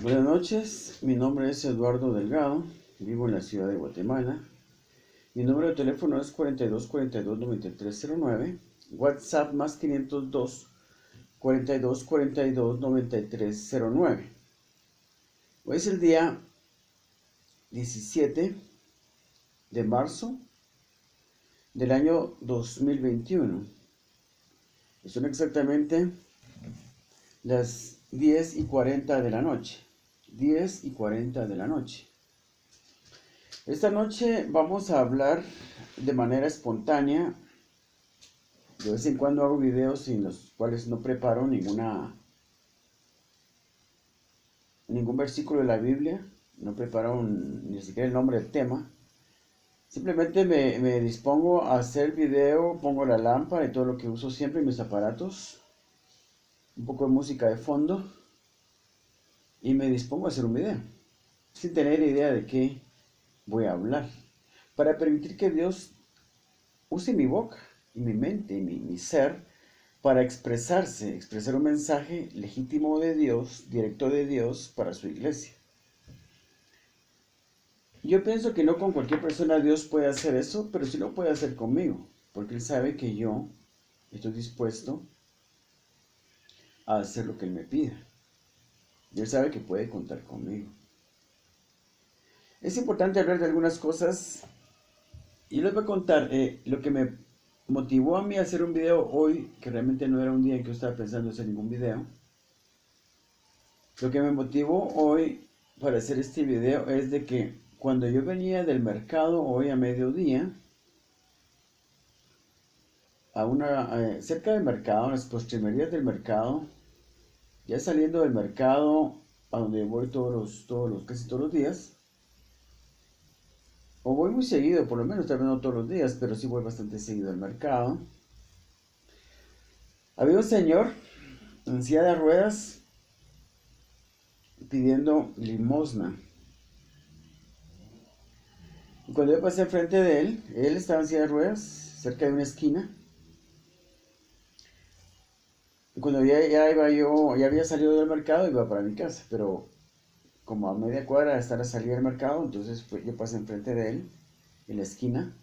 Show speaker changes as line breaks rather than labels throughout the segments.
Buenas noches, mi nombre es Eduardo Delgado, vivo en la ciudad de Guatemala. Mi número de teléfono es 4242-9309, WhatsApp más 502 4242-9309. Hoy es el día 17 de marzo del año 2021. Son exactamente las 10:40 de la noche. 10:40 de la noche. Esta noche vamos a hablar de manera espontánea. De vez en cuando hago videos en los cuales no preparo ningún versículo de la Biblia, no preparo ni siquiera el nombre del tema. Simplemente me dispongo a hacer video, pongo la lámpara y todo lo que uso siempre en mis aparatos, un poco de música de fondo y me dispongo a hacer un video, sin tener idea de qué voy a hablar, para permitir que Dios use mi boca y mi mente y mi ser para expresar un mensaje legítimo de Dios, directo de Dios para su iglesia. Yo pienso que no con cualquier persona Dios puede hacer eso, pero sí lo puede hacer conmigo, porque Él sabe que yo estoy dispuesto a hacer lo que Él me pida. Y Él sabe que puede contar conmigo. Es importante hablar de algunas cosas y les voy a contar lo que me motivó a mí a hacer un video hoy, que realmente no era un día en que yo estaba pensando hacer ningún video. Lo que me motivó hoy para hacer este video es de que cuando yo venía del mercado hoy a mediodía, cerca del mercado, en las postrimerías del mercado, ya saliendo del mercado a donde voy casi todos los días, o voy muy seguido, por lo menos tal vez no todos los días, pero sí voy bastante seguido al mercado. Había un señor en silla de ruedas pidiendo limosna. Y cuando yo pasé enfrente de él estaba en silla de ruedas, cerca de una esquina. Y cuando ya iba yo, ya había salido del mercado, iba para mi casa, pero como a media cuadra de estar a salir del mercado, entonces yo pasé enfrente de él, en la esquina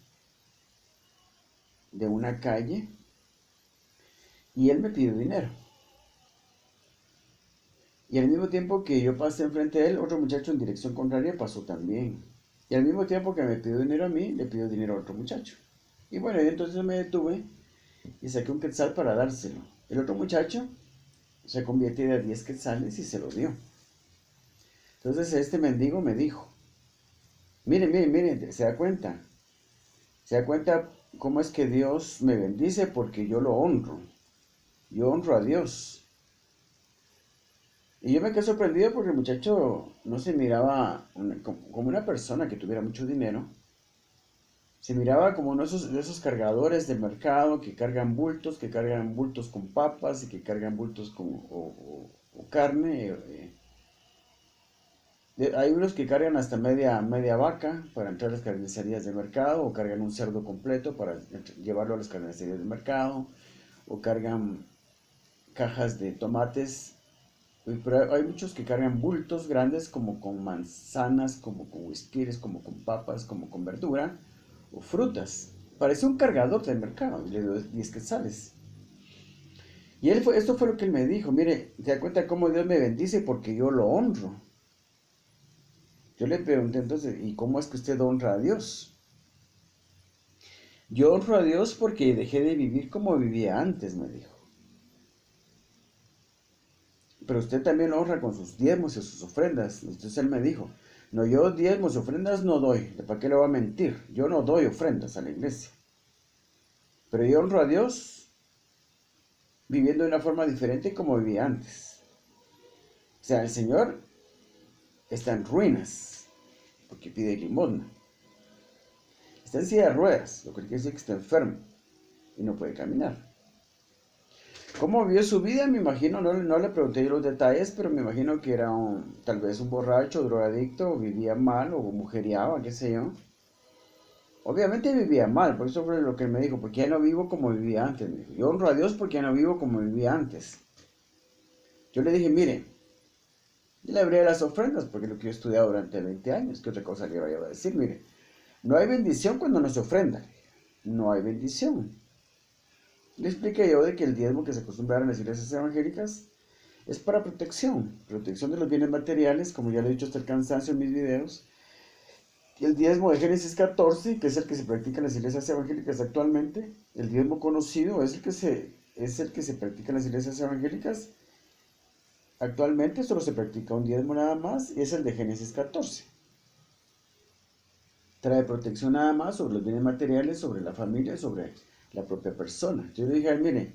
de una calle, y él me pidió dinero. Y al mismo tiempo que yo pasé enfrente de él, otro muchacho en dirección contraria pasó también. Y al mismo tiempo que me pidió dinero a mí, le pidió dinero a otro muchacho. Y bueno, yo entonces me detuve y saqué un quetzal para dárselo. El otro muchacho se convierte de 10 quetzales y se lo dio. Entonces este mendigo me dijo, miren, se da cuenta cómo es que Dios me bendice porque yo lo honro. Yo honro a Dios. Y yo me quedé sorprendido porque el muchacho no se miraba como una persona que tuviera mucho dinero. Se miraba como uno de esos cargadores del mercado que cargan bultos con papas y que cargan bultos o carne. Hay unos que cargan hasta media vaca para entrar a las carnicerías del mercado, o cargan un cerdo completo para llevarlo a las carnicerías del mercado, o cargan cajas de tomates. Pero hay muchos que cargan bultos grandes como con manzanas, como con huisquires, como con papas, como con verdura o frutas. Parece un cargador del mercado y le doy 10 quetzales. Y esto fue lo que él me dijo, mire, ¿te das cuenta cómo Dios me bendice? Porque yo lo honro. Yo le pregunté entonces, ¿y cómo es que usted honra a Dios? Yo honro a Dios porque dejé de vivir como vivía antes, me dijo. Pero usted también lo honra con sus diezmos y sus ofrendas. Entonces él me dijo, no, yo diezmos y ofrendas no doy. ¿Para qué le voy a mentir? Yo no doy ofrendas a la iglesia. Pero yo honro a Dios viviendo de una forma diferente como vivía antes. O sea, el Señor está en ruinas porque pide limosna. Está en silla de ruedas, lo que quiere decir que está enfermo y no puede caminar. ¿Cómo vivió su vida? Me imagino, no le pregunté yo los detalles, pero me imagino que era tal vez un borracho, drogadicto, o vivía mal, o mujeriaba, qué sé yo. Obviamente vivía mal, por eso fue lo que él me dijo, porque ya no vivo como vivía antes. Me dijo. Yo honro a Dios porque ya no vivo como vivía antes. Yo le dije, mire, Y le hablé de las ofrendas, porque es lo que yo he estudiado durante 20 años. ¿Qué otra cosa le voy a decir? Mire, no hay bendición cuando no se ofrenda. No hay bendición. Le expliqué yo de que el diezmo que se acostumbra en las iglesias evangélicas es para protección. Protección de los bienes materiales, como ya lo he dicho hasta el cansancio en mis videos. Y el diezmo de Génesis 14, que es el que se practica en las iglesias evangélicas actualmente, el diezmo conocido es el que se practica en las iglesias evangélicas. Actualmente solo se practica un diezmo nada más y es el de Génesis 14. Trae protección nada más sobre los bienes materiales, sobre la familia, sobre la propia persona. Yo le dije, mire,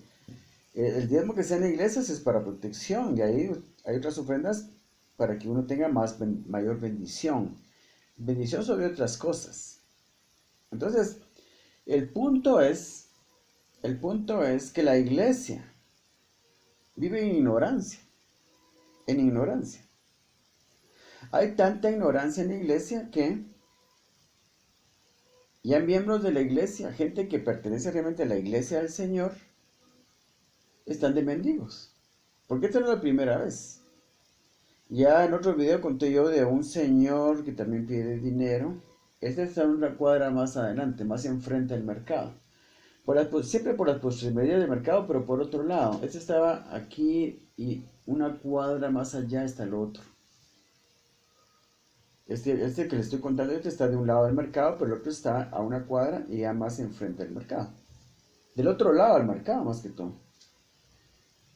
el diezmo que sea en iglesias es para protección y ahí hay otras ofrendas para que uno tenga mayor bendición. Bendición sobre otras cosas. Entonces, el punto es que la iglesia vive en ignorancia. En ignorancia. Hay tanta ignorancia en la iglesia que ya miembros de la iglesia, gente que pertenece realmente a la iglesia del Señor, están de mendigos. ¿Por qué esta no es la primera vez? Ya en otro video conté yo de un señor que también pide dinero. Este está en una cuadra más adelante, más enfrente del mercado. Siempre por las posibilidades del mercado, pero por otro lado. Este estaba aquí y una cuadra más allá está el otro. Este que le estoy contando, este está de un lado del mercado, pero el otro está a una cuadra y ya más enfrente del mercado. Del otro lado del mercado, más que todo.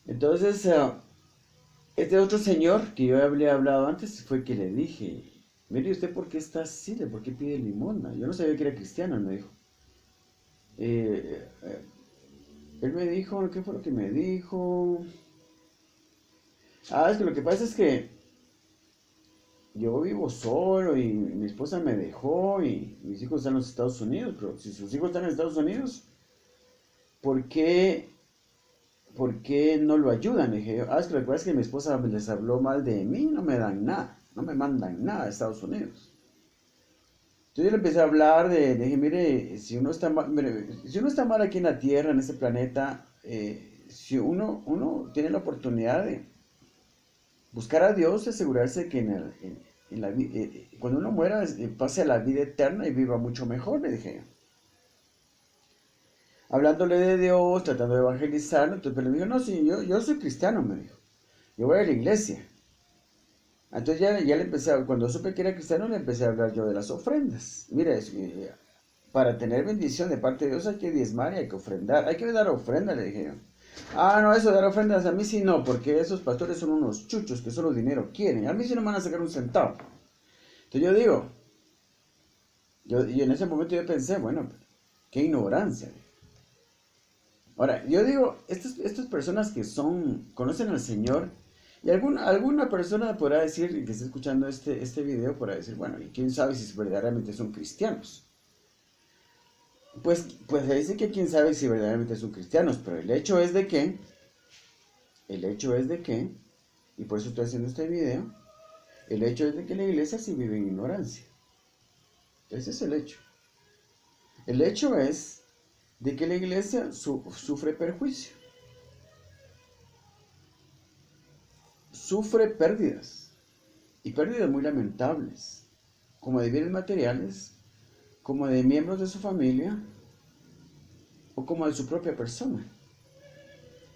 Entonces, este otro señor que yo había hablado antes fue que le dije, mire usted por qué está así, por qué pide limosna. Yo no sabía que era cristiano, él me dijo. Eh, eh, Él me dijo, ¿qué fue lo que me dijo? Es que lo que pasa es que yo vivo solo y mi esposa me dejó y mis hijos están en los Estados Unidos, pero si sus hijos están en Estados Unidos, ¿por qué, por qué no lo ayudan? Le dije yo, es que lo que pasa es que mi esposa les habló mal de mí, no me dan nada, no me mandan nada a Estados Unidos. Entonces yo le empecé a hablar le dije, mire, si uno está mal, mire, si uno está mal aquí en la Tierra, en este planeta, si uno tiene la oportunidad de buscar a Dios, asegurarse que cuando uno muera pase a la vida eterna y viva mucho mejor, le dije yo. Hablándole de Dios, tratando de evangelizarlo, entonces pero me dijo, no, sí, yo soy cristiano, me dijo. Yo voy a la iglesia. Entonces ya le empecé, cuando supe que era cristiano, le empecé a hablar yo de las ofrendas. Mira, para tener bendición de parte de Dios hay que diezmar y hay que ofrendar. Hay que dar ofrenda, le dije yo. No, eso de dar ofrendas a mí sí no, porque esos pastores son unos chuchos que solo dinero quieren. A mí sí no me van a sacar un centavo. Entonces yo digo, y en ese momento yo pensé, bueno, qué ignorancia. Ahora, yo digo, estas personas que conocen al Señor, y alguna persona podrá decir, que está escuchando este video, podrá decir, bueno, y quién sabe si verdaderamente son cristianos. Pues se dice que quién sabe si verdaderamente son cristianos, pero el hecho es de que, y por eso estoy haciendo este video, el hecho es de que la iglesia sí vive en ignorancia. Ese es el hecho. El hecho es de que la iglesia sufre perjuicio, sufre pérdidas, y pérdidas muy lamentables, como de bienes materiales, como de miembros de su familia, o como de su propia persona,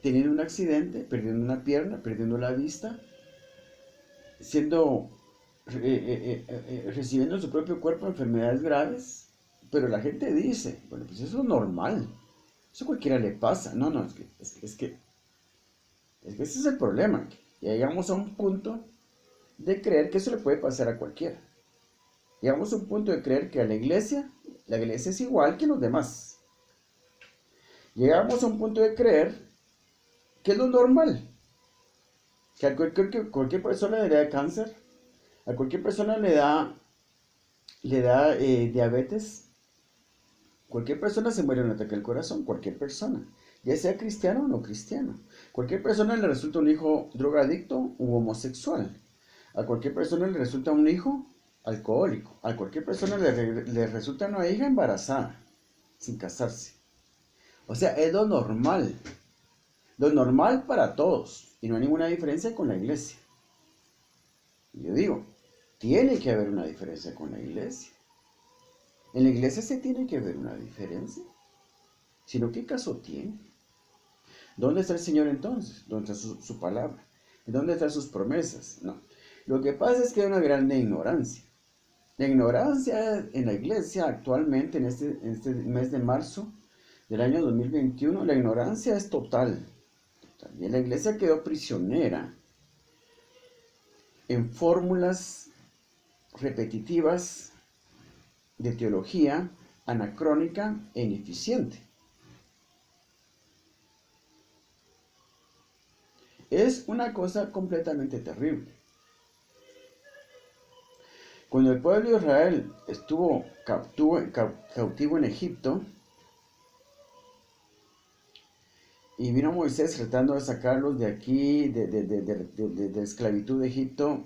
teniendo un accidente, perdiendo una pierna, perdiendo la vista, siendo, recibiendo en su propio cuerpo enfermedades graves, pero la gente dice, bueno, pues eso es normal, eso a cualquiera le pasa. No, no, es que ese es el problema, que llegamos a un punto de creer que eso le puede pasar a cualquiera. Llegamos a un punto de creer que a la iglesia es igual que los demás. Llegamos a un punto de creer que es lo normal, que a cualquier persona le da cáncer, a cualquier persona le da diabetes, cualquier persona se muere de un ataque al corazón, cualquier persona, ya sea cristiano o no cristiano. Cualquier persona le resulta un hijo drogadicto u homosexual. A cualquier persona le resulta un hijo alcohólico. A cualquier persona le resulta una hija embarazada, sin casarse. O sea, es lo normal. Lo normal para todos. Y no hay ninguna diferencia con la iglesia. Yo digo, tiene que haber una diferencia con la iglesia. En la iglesia se tiene que ver una diferencia. Si no, ¿qué caso tiene? ¿Dónde está el Señor entonces? ¿Dónde está su palabra? ¿Dónde están sus promesas? No. Lo que pasa es que hay una gran ignorancia. La ignorancia en la iglesia actualmente, en este mes de marzo del año 2021, la ignorancia es total. Y la iglesia quedó prisionera en fórmulas repetitivas de teología anacrónica e ineficiente. Es una cosa completamente terrible. Cuando el pueblo de Israel estuvo cautivo en Egipto, y vino Moisés tratando de sacarlos de aquí, de esclavitud de Egipto,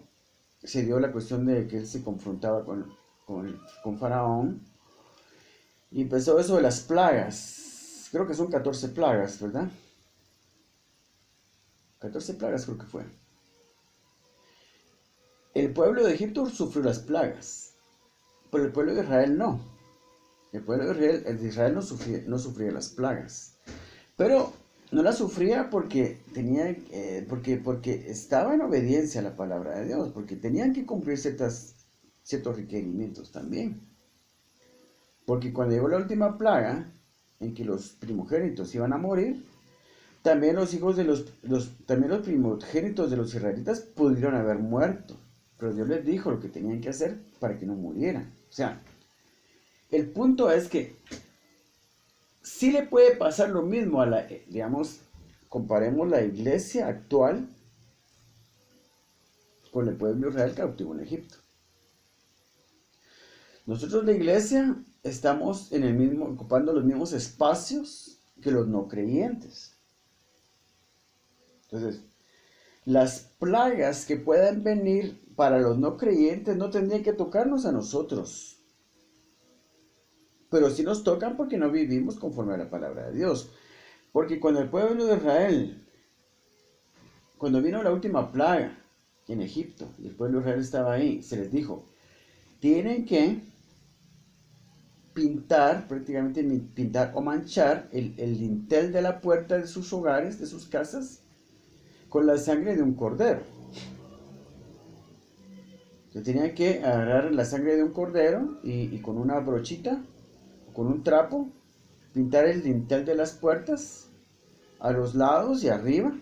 se dio la cuestión de que él se confrontaba con Faraón, y empezó eso de las plagas. Creo que son 14 plagas, ¿verdad? 14 plagas creo que fue. El pueblo de Egipto sufrió las plagas, pero el pueblo de Israel no. El pueblo de Israel no sufría las plagas. Pero no las sufría porque porque estaba en obediencia a la palabra de Dios, porque tenían que cumplir ciertos requerimientos también. Porque cuando llegó la última plaga, en que los primogénitos iban a morir, también los primogénitos de los israelitas pudieron haber muerto. Pero Dios les dijo lo que tenían que hacer para que no murieran. O sea, el punto es que sí le puede pasar lo mismo digamos, comparemos la iglesia actual con el pueblo de Israel cautivo en Egipto. Nosotros la iglesia estamos ocupando los mismos espacios que los no creyentes. Entonces, las plagas que puedan venir para los no creyentes no tendrían que tocarnos a nosotros. Pero sí nos tocan porque no vivimos conforme a la palabra de Dios. Porque cuando el pueblo de Israel, cuando vino la última plaga en Egipto, y el pueblo de Israel estaba ahí, se les dijo, tienen que prácticamente pintar o manchar el dintel de la puerta de sus hogares, de sus casas, con la sangre de un cordero. Se tenía que agarrar la sangre de un cordero y con una brochita, con un trapo, pintar el dintel de las puertas, a los lados y arriba,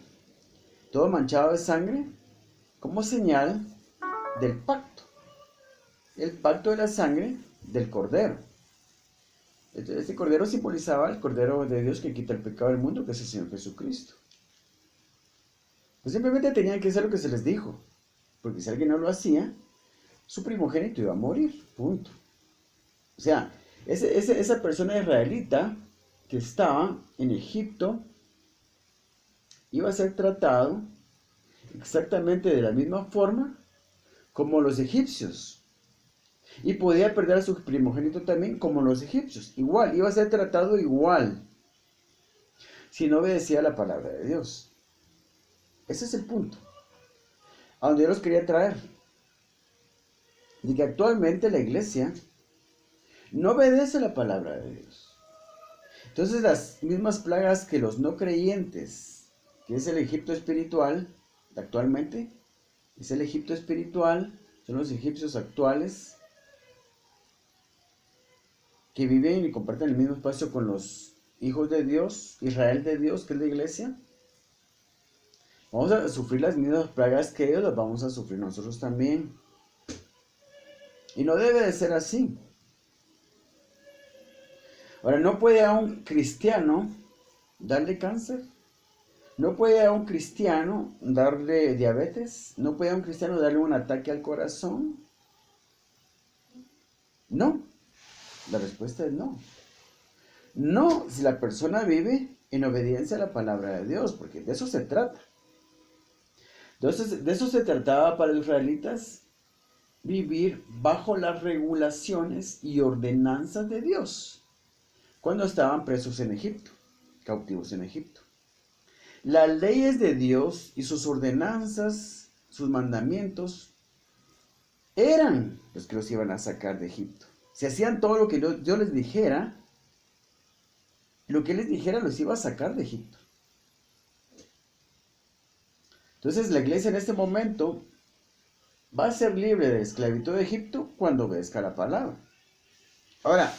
todo manchado de sangre, como señal del pacto. El pacto de la sangre del cordero. Este cordero simbolizaba el cordero de Dios que quita el pecado del mundo, que es el Señor Jesucristo. Pues simplemente tenían que hacer lo que se les dijo, porque si alguien no lo hacía, su primogénito iba a morir, punto. O sea, esa persona israelita que estaba en Egipto iba a ser tratado exactamente de la misma forma como los egipcios. Y podía perder a su primogénito también como los egipcios. Igual, iba a ser tratado igual si no obedecía a la palabra de Dios. Ese es el punto a donde yo los quería traer. Y que actualmente la iglesia no obedece la palabra de Dios. Entonces las mismas plagas que los no creyentes, que es el Egipto espiritual, actualmente, es el Egipto espiritual, son los egipcios actuales, que viven y comparten el mismo espacio con los hijos de Dios, Israel de Dios, que es la iglesia. Vamos a sufrir las mismas plagas que ellos, las vamos a sufrir nosotros también. Y no debe de ser así. Ahora, no puede a un cristiano darle cáncer. No puede a un cristiano darle diabetes. No puede a un cristiano darle un ataque al corazón. No. La respuesta es no. No, si la persona vive en obediencia a la palabra de Dios, porque de eso se trata. Entonces, de eso se trataba para los israelitas, vivir bajo las regulaciones y ordenanzas de Dios, cuando estaban presos en Egipto, cautivos en Egipto. Las leyes de Dios y sus ordenanzas, sus mandamientos, eran los que los iban a sacar de Egipto. Si hacían todo lo que yo les dijera, lo que les dijera los iba a sacar de Egipto. Entonces la iglesia en este momento va a ser libre de la esclavitud de Egipto cuando obedezca la palabra. Ahora,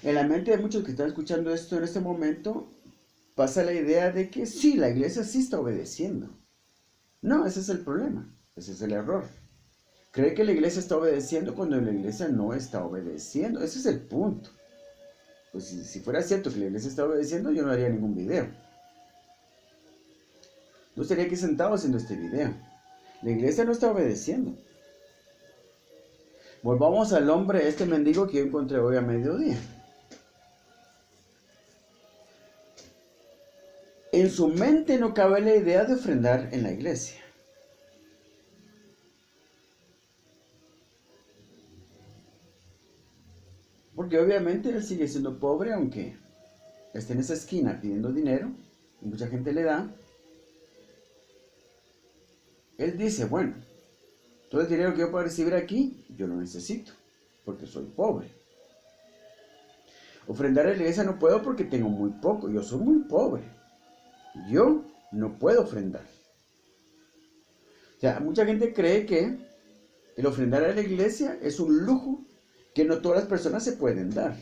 en la mente de muchos que están escuchando esto en este momento, pasa la idea de que sí, la iglesia sí está obedeciendo. No, ese es el problema, ese es el error. Cree que la iglesia está obedeciendo cuando la iglesia no está obedeciendo. Ese es el punto. Pues si fuera cierto que la iglesia está obedeciendo, yo no haría ningún video. No estaría aquí sentado haciendo este video. La iglesia no está obedeciendo. Volvamos al hombre, este mendigo que yo encontré hoy a mediodía. En su mente no cabe la idea de ofrendar en la iglesia. Porque obviamente él sigue siendo pobre, aunque esté en esa esquina pidiendo dinero, y mucha gente le da. Él dice, bueno, todo el dinero que yo puedo recibir aquí, yo lo necesito, porque soy pobre. Ofrendar a la iglesia no puedo porque tengo muy poco, yo soy muy pobre. Yo no puedo ofrendar. O sea, mucha gente cree que el ofrendar a la iglesia es un lujo que no todas las personas se pueden dar.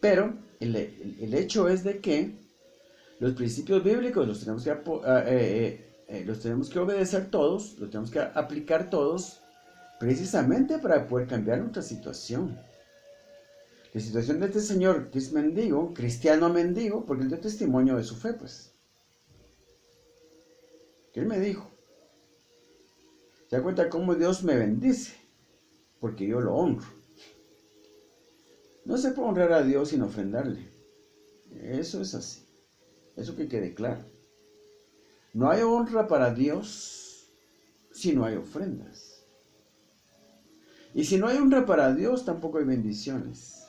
Pero el hecho es de que los principios bíblicos los tenemos que obedecer todos, los tenemos que aplicar todos, precisamente para poder cambiar nuestra situación. La situación de este señor que es mendigo, cristiano mendigo, porque él dio testimonio de su fe, pues. Que él me dijo, se da cuenta cómo Dios me bendice, porque yo lo honro. No se puede honrar a Dios sin ofrendarle. Eso es así. Eso que quede claro. No hay honra para Dios si no hay ofrendas. Y si no hay honra para Dios, tampoco hay bendiciones.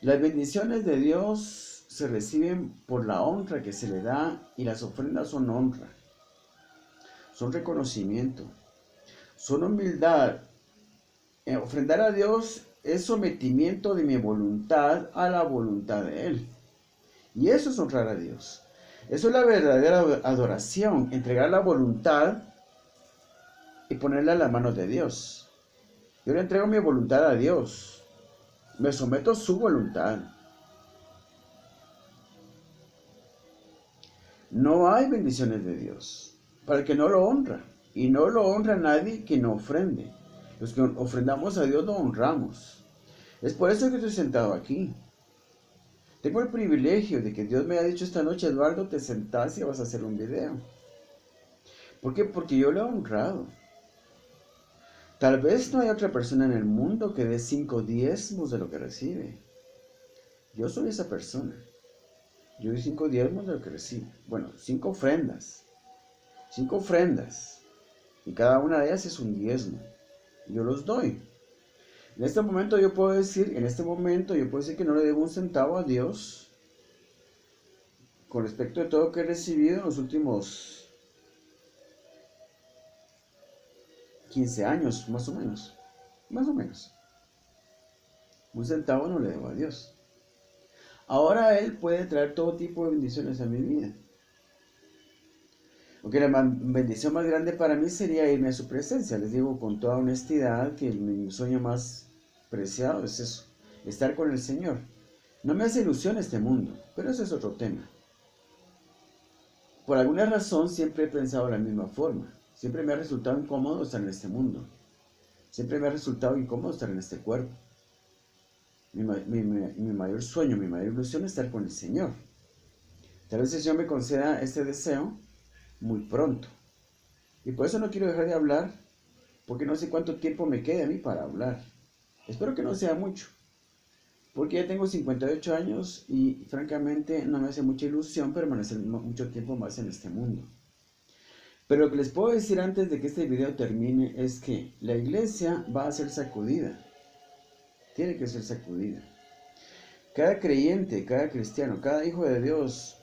Las bendiciones de Dios se reciben por la honra que se le da, y las ofrendas son honra. Son reconocimiento. Son humildad. Ofrendar a Dios es sometimiento de mi voluntad a la voluntad de Él. Y eso es honrar a Dios. Eso es la verdadera adoración, entregar la voluntad y ponerla en las manos de Dios. Yo le entrego mi voluntad a Dios. Me someto a su voluntad. No hay bendiciones de Dios para el que no lo honra. Y no lo honra nadie que no ofrende. Los que ofrendamos a Dios lo honramos. Es por eso que estoy sentado aquí. Tengo el privilegio de que Dios me ha dicho esta noche, Eduardo, te sentás y vas a hacer un video. ¿Por qué? Porque yo lo he honrado. Tal vez no hay otra persona en el mundo que dé 5 diezmos de lo que recibe. Yo soy esa persona. Yo doy 5 diezmos de lo que recibo. Bueno, 5 ofrendas. 5 ofrendas. Y cada una de ellas es un diezmo. Yo los doy. En este momento yo puedo decir que no le debo un centavo a Dios con respecto a todo lo que he recibido en los últimos 15 años, más o menos. Más o menos. Un centavo no le debo a Dios. Ahora Él puede traer todo tipo de bendiciones a mi vida. Aunque la bendición más grande para mí sería irme a su presencia. Les digo con toda honestidad que mi sueño más preciado es eso, estar con el Señor. No me hace ilusión este mundo, pero ese es otro tema. Por alguna razón siempre he pensado de la misma forma. Siempre me ha resultado incómodo estar en este mundo. Siempre me ha resultado incómodo estar en este cuerpo. Mi mayor sueño, mi mayor ilusión es estar con el Señor. Tal vez el Señor me conceda este deseo muy pronto. Y por eso no quiero dejar de hablar, porque no sé cuánto tiempo me quede a mí para hablar. Espero que no sea mucho, porque ya tengo 58 años y francamente no me hace mucha ilusión permanecer mucho tiempo más en este mundo. Pero lo que les puedo decir antes de que este video termine es que la iglesia va a ser sacudida. Tiene que ser sacudida. Cada creyente, cada cristiano, cada hijo de Dios,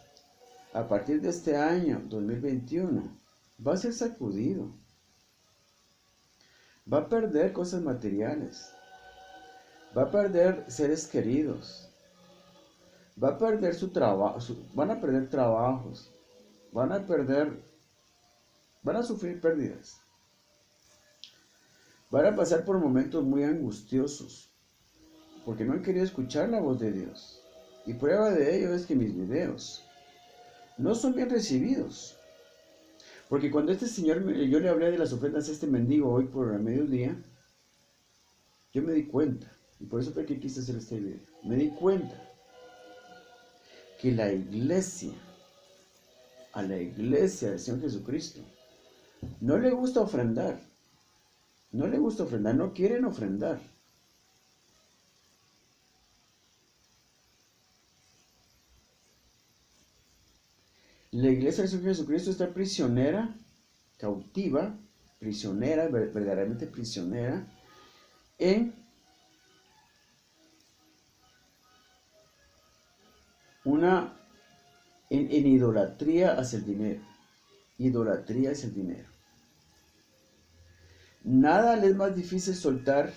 a partir de este año 2021, va a ser sacudido. Va a perder cosas materiales. Va a perder seres queridos. Va a perder su trabajo. Van a perder trabajos. Van a sufrir pérdidas. Van a pasar por momentos muy angustiosos. Porque no han querido escuchar la voz de Dios. Y prueba de ello es que mis videos no son bien recibidos. Porque cuando este señor, yo le hablé de las ofrendas a este mendigo hoy por el mediodía, yo me di cuenta, y por eso fue que quise hacer este video, me di cuenta que a la iglesia del Señor Jesucristo, no le gusta ofrendar, no quieren ofrendar. La iglesia del Señor Jesucristo está prisionera, cautiva, prisionera, verdaderamente prisionera, en en idolatría hacia el dinero. Idolatría hacia el dinero. Nada le es más difícil soltar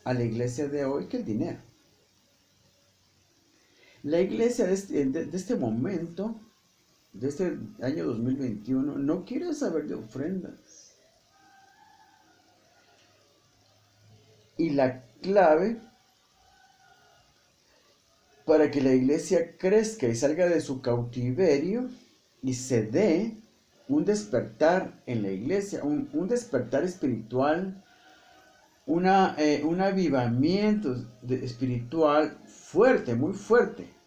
a la iglesia de hoy que el dinero. La iglesia de este momento, de este año 2021, no quiere saber de ofrendas. Y la clave para que la iglesia crezca y salga de su cautiverio y se dé un despertar en la iglesia, un despertar espiritual, un avivamiento espiritual fuerte, muy fuerte.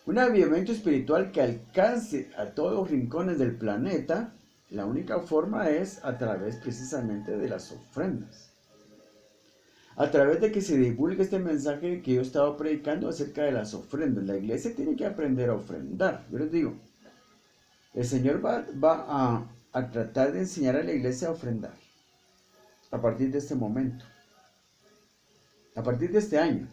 Un avivamiento espiritual que alcance a todos los rincones del planeta. La única forma es a través precisamente de las ofrendas. A través de que se divulgue este mensaje que yo estaba predicando acerca de las ofrendas. La iglesia tiene que aprender a ofrendar. Yo les digo, el Señor va a tratar de enseñar a la iglesia a ofrendar. A partir de este momento. A partir de este año.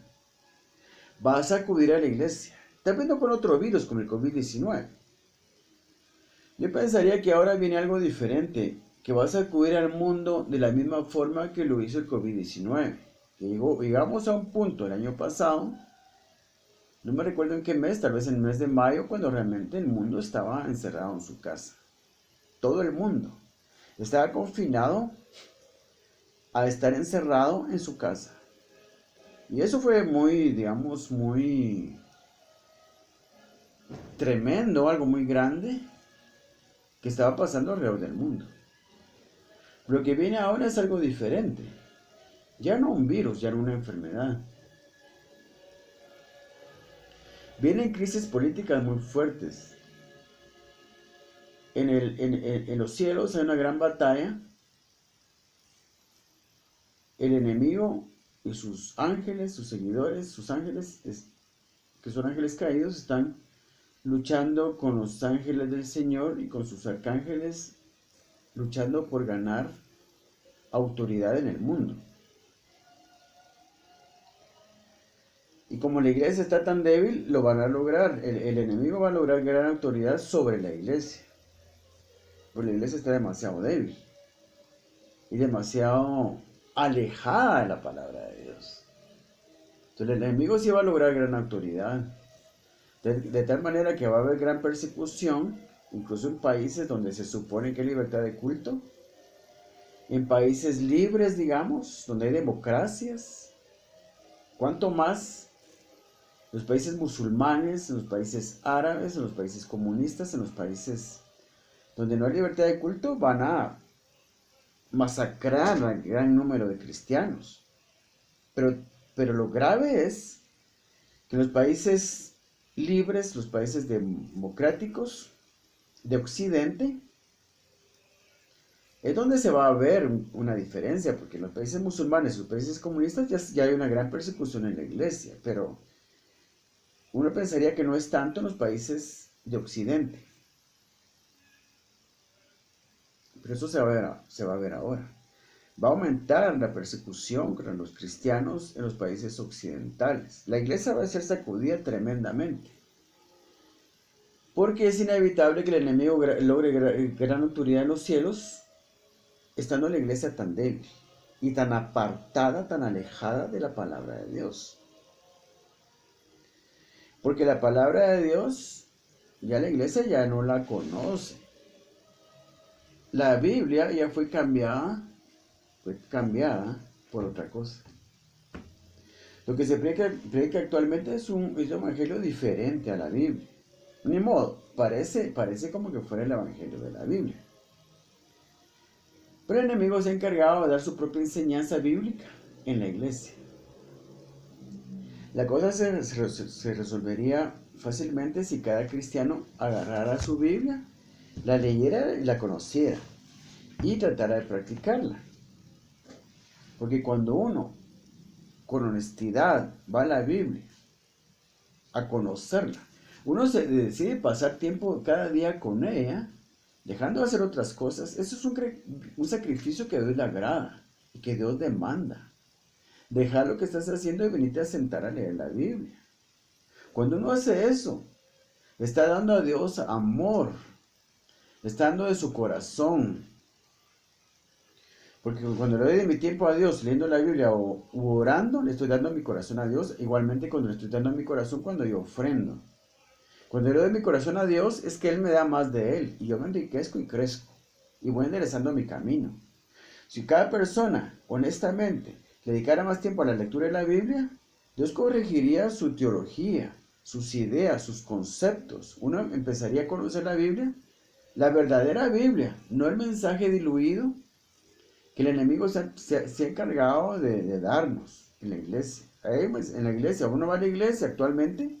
Va a sacudir a la iglesia. Tal vez no con otro virus como el COVID-19. Yo pensaría que ahora viene algo diferente. Que va a sacudir al mundo de la misma forma que lo hizo el COVID-19. Llegamos a un punto el año pasado, no me recuerdo en qué mes, tal vez en el mes de mayo, cuando realmente el mundo estaba encerrado en su casa. Todo el mundo estaba confinado a estar encerrado en su casa. Y eso fue muy, digamos, muy tremendo, algo muy grande que estaba pasando alrededor del mundo. Lo que viene ahora es algo diferente. Ya no un virus, ya no una enfermedad. Vienen crisis políticas muy fuertes. En los cielos hay una gran batalla. El enemigo y sus ángeles, sus seguidores, sus ángeles, que son ángeles caídos, están luchando con los ángeles del Señor y con sus arcángeles, luchando por ganar autoridad en el mundo. Y como la iglesia está tan débil, lo van a lograr. El enemigo va a lograr gran autoridad sobre la iglesia. Porque la iglesia está demasiado débil. Y demasiado alejada de la palabra de Dios. Entonces el enemigo sí va a lograr gran autoridad. De tal manera que va a haber gran persecución, incluso en países donde se supone que hay libertad de culto. En países libres, digamos, donde hay democracias. ¿Cuánto más? Los países musulmanes, en los países árabes, en los países comunistas, en los países donde no hay libertad de culto, van a masacrar al gran número de cristianos. Pero lo grave es que en los países libres, los países democráticos de Occidente, es donde se va a ver una diferencia, porque en los países musulmanes, los países comunistas, ya hay una gran persecución en la iglesia, pero uno pensaría que no es tanto en los países de Occidente. Pero eso se va a ver ahora. Va a aumentar la persecución contra los cristianos en los países occidentales. La iglesia va a ser sacudida tremendamente. Porque es inevitable que el enemigo logre gran autoridad en los cielos estando la iglesia tan débil y tan apartada, tan alejada de la palabra de Dios? Porque la palabra de Dios, ya la iglesia ya no la conoce. La Biblia ya fue cambiada por otra cosa. Lo que se predica actualmente es un evangelio diferente a la Biblia. Ni modo, parece como que fuera el evangelio de la Biblia. Pero el enemigo se ha encargado de dar su propia enseñanza bíblica en la iglesia. La cosa se resolvería fácilmente si cada cristiano agarrara su Biblia, la leyera y la conociera y tratara de practicarla. Porque cuando uno con honestidad va a la Biblia a conocerla, uno se decide pasar tiempo cada día con ella, dejando de hacer otras cosas. Eso es un sacrificio que a Dios le agrada y que Dios demanda. Dejar lo que estás haciendo y venirte a sentar a leer la Biblia. Cuando uno hace eso, está dando a Dios amor, está dando de su corazón. Porque cuando le doy de mi tiempo a Dios leyendo la Biblia o orando, le estoy dando mi corazón a Dios. Igualmente cuando le estoy dando mi corazón cuando yo ofrendo. Cuando le doy mi corazón a Dios es que Él me da más de Él. Y yo me enriquezco y crezco. Y voy enderezando mi camino. Si cada persona, honestamente, le dedicara más tiempo a la lectura de la Biblia, Dios corregiría su teología, sus ideas, sus conceptos. Uno empezaría a conocer la Biblia, la verdadera Biblia, no el mensaje diluido que el enemigo se ha encargado de darnos en la iglesia. En la iglesia, uno va a la iglesia actualmente,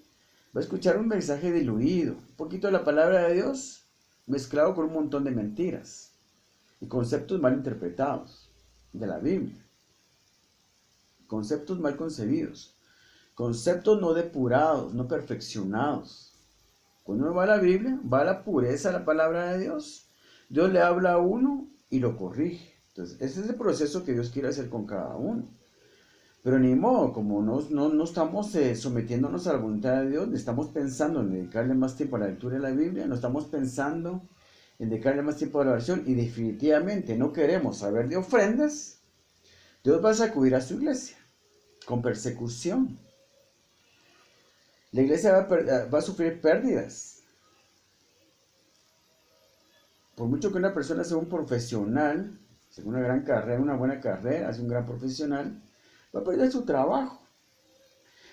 va a escuchar un mensaje diluido, un poquito de la palabra de Dios, mezclado con un montón de mentiras y conceptos mal interpretados de la Biblia. Conceptos mal concebidos, conceptos no depurados, no perfeccionados. Cuando uno va a la Biblia, va a la pureza de la palabra de Dios. Dios le habla a uno y lo corrige. Entonces, ese es el proceso que Dios quiere hacer con cada uno. Pero ni modo, como no estamos sometiéndonos a la voluntad de Dios, estamos pensando en dedicarle más tiempo a la lectura de la Biblia, no estamos pensando en dedicarle más tiempo a la oración y definitivamente no queremos saber de ofrendas, Dios va a sacudir a su iglesia con persecución. La iglesia va a sufrir pérdidas. Por mucho que una persona sea un profesional, según una gran carrera, una buena carrera, es un gran profesional, va a perder su trabajo.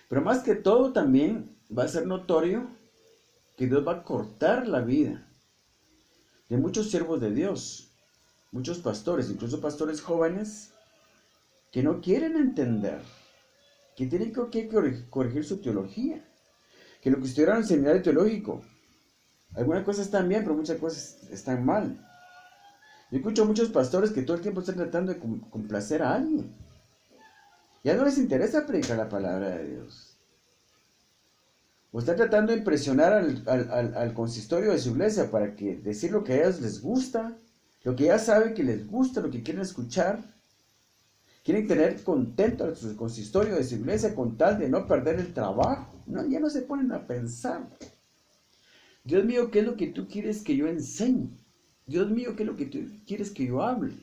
Pero más que todo también va a ser notorio que Dios va a cortar la vida de muchos siervos de Dios, muchos pastores, incluso pastores jóvenes, que no quieren entender, que tienen que corregir su teología, que lo que estudiaron en el seminario teológico, algunas cosas están bien, pero muchas cosas están mal. Yo escucho a muchos pastores que todo el tiempo están tratando de complacer a alguien. Ya no les interesa predicar la palabra de Dios. O están tratando de impresionar al consistorio de su iglesia para que decir lo que a ellos les gusta, lo que ya saben que les gusta, lo que quieren escuchar. Quieren tener contento a su consistorio de su iglesia con tal de no perder el trabajo. No, ya no se ponen a pensar. Dios mío, ¿qué es lo que tú quieres que yo enseñe? Dios mío, ¿qué es lo que tú quieres que yo hable?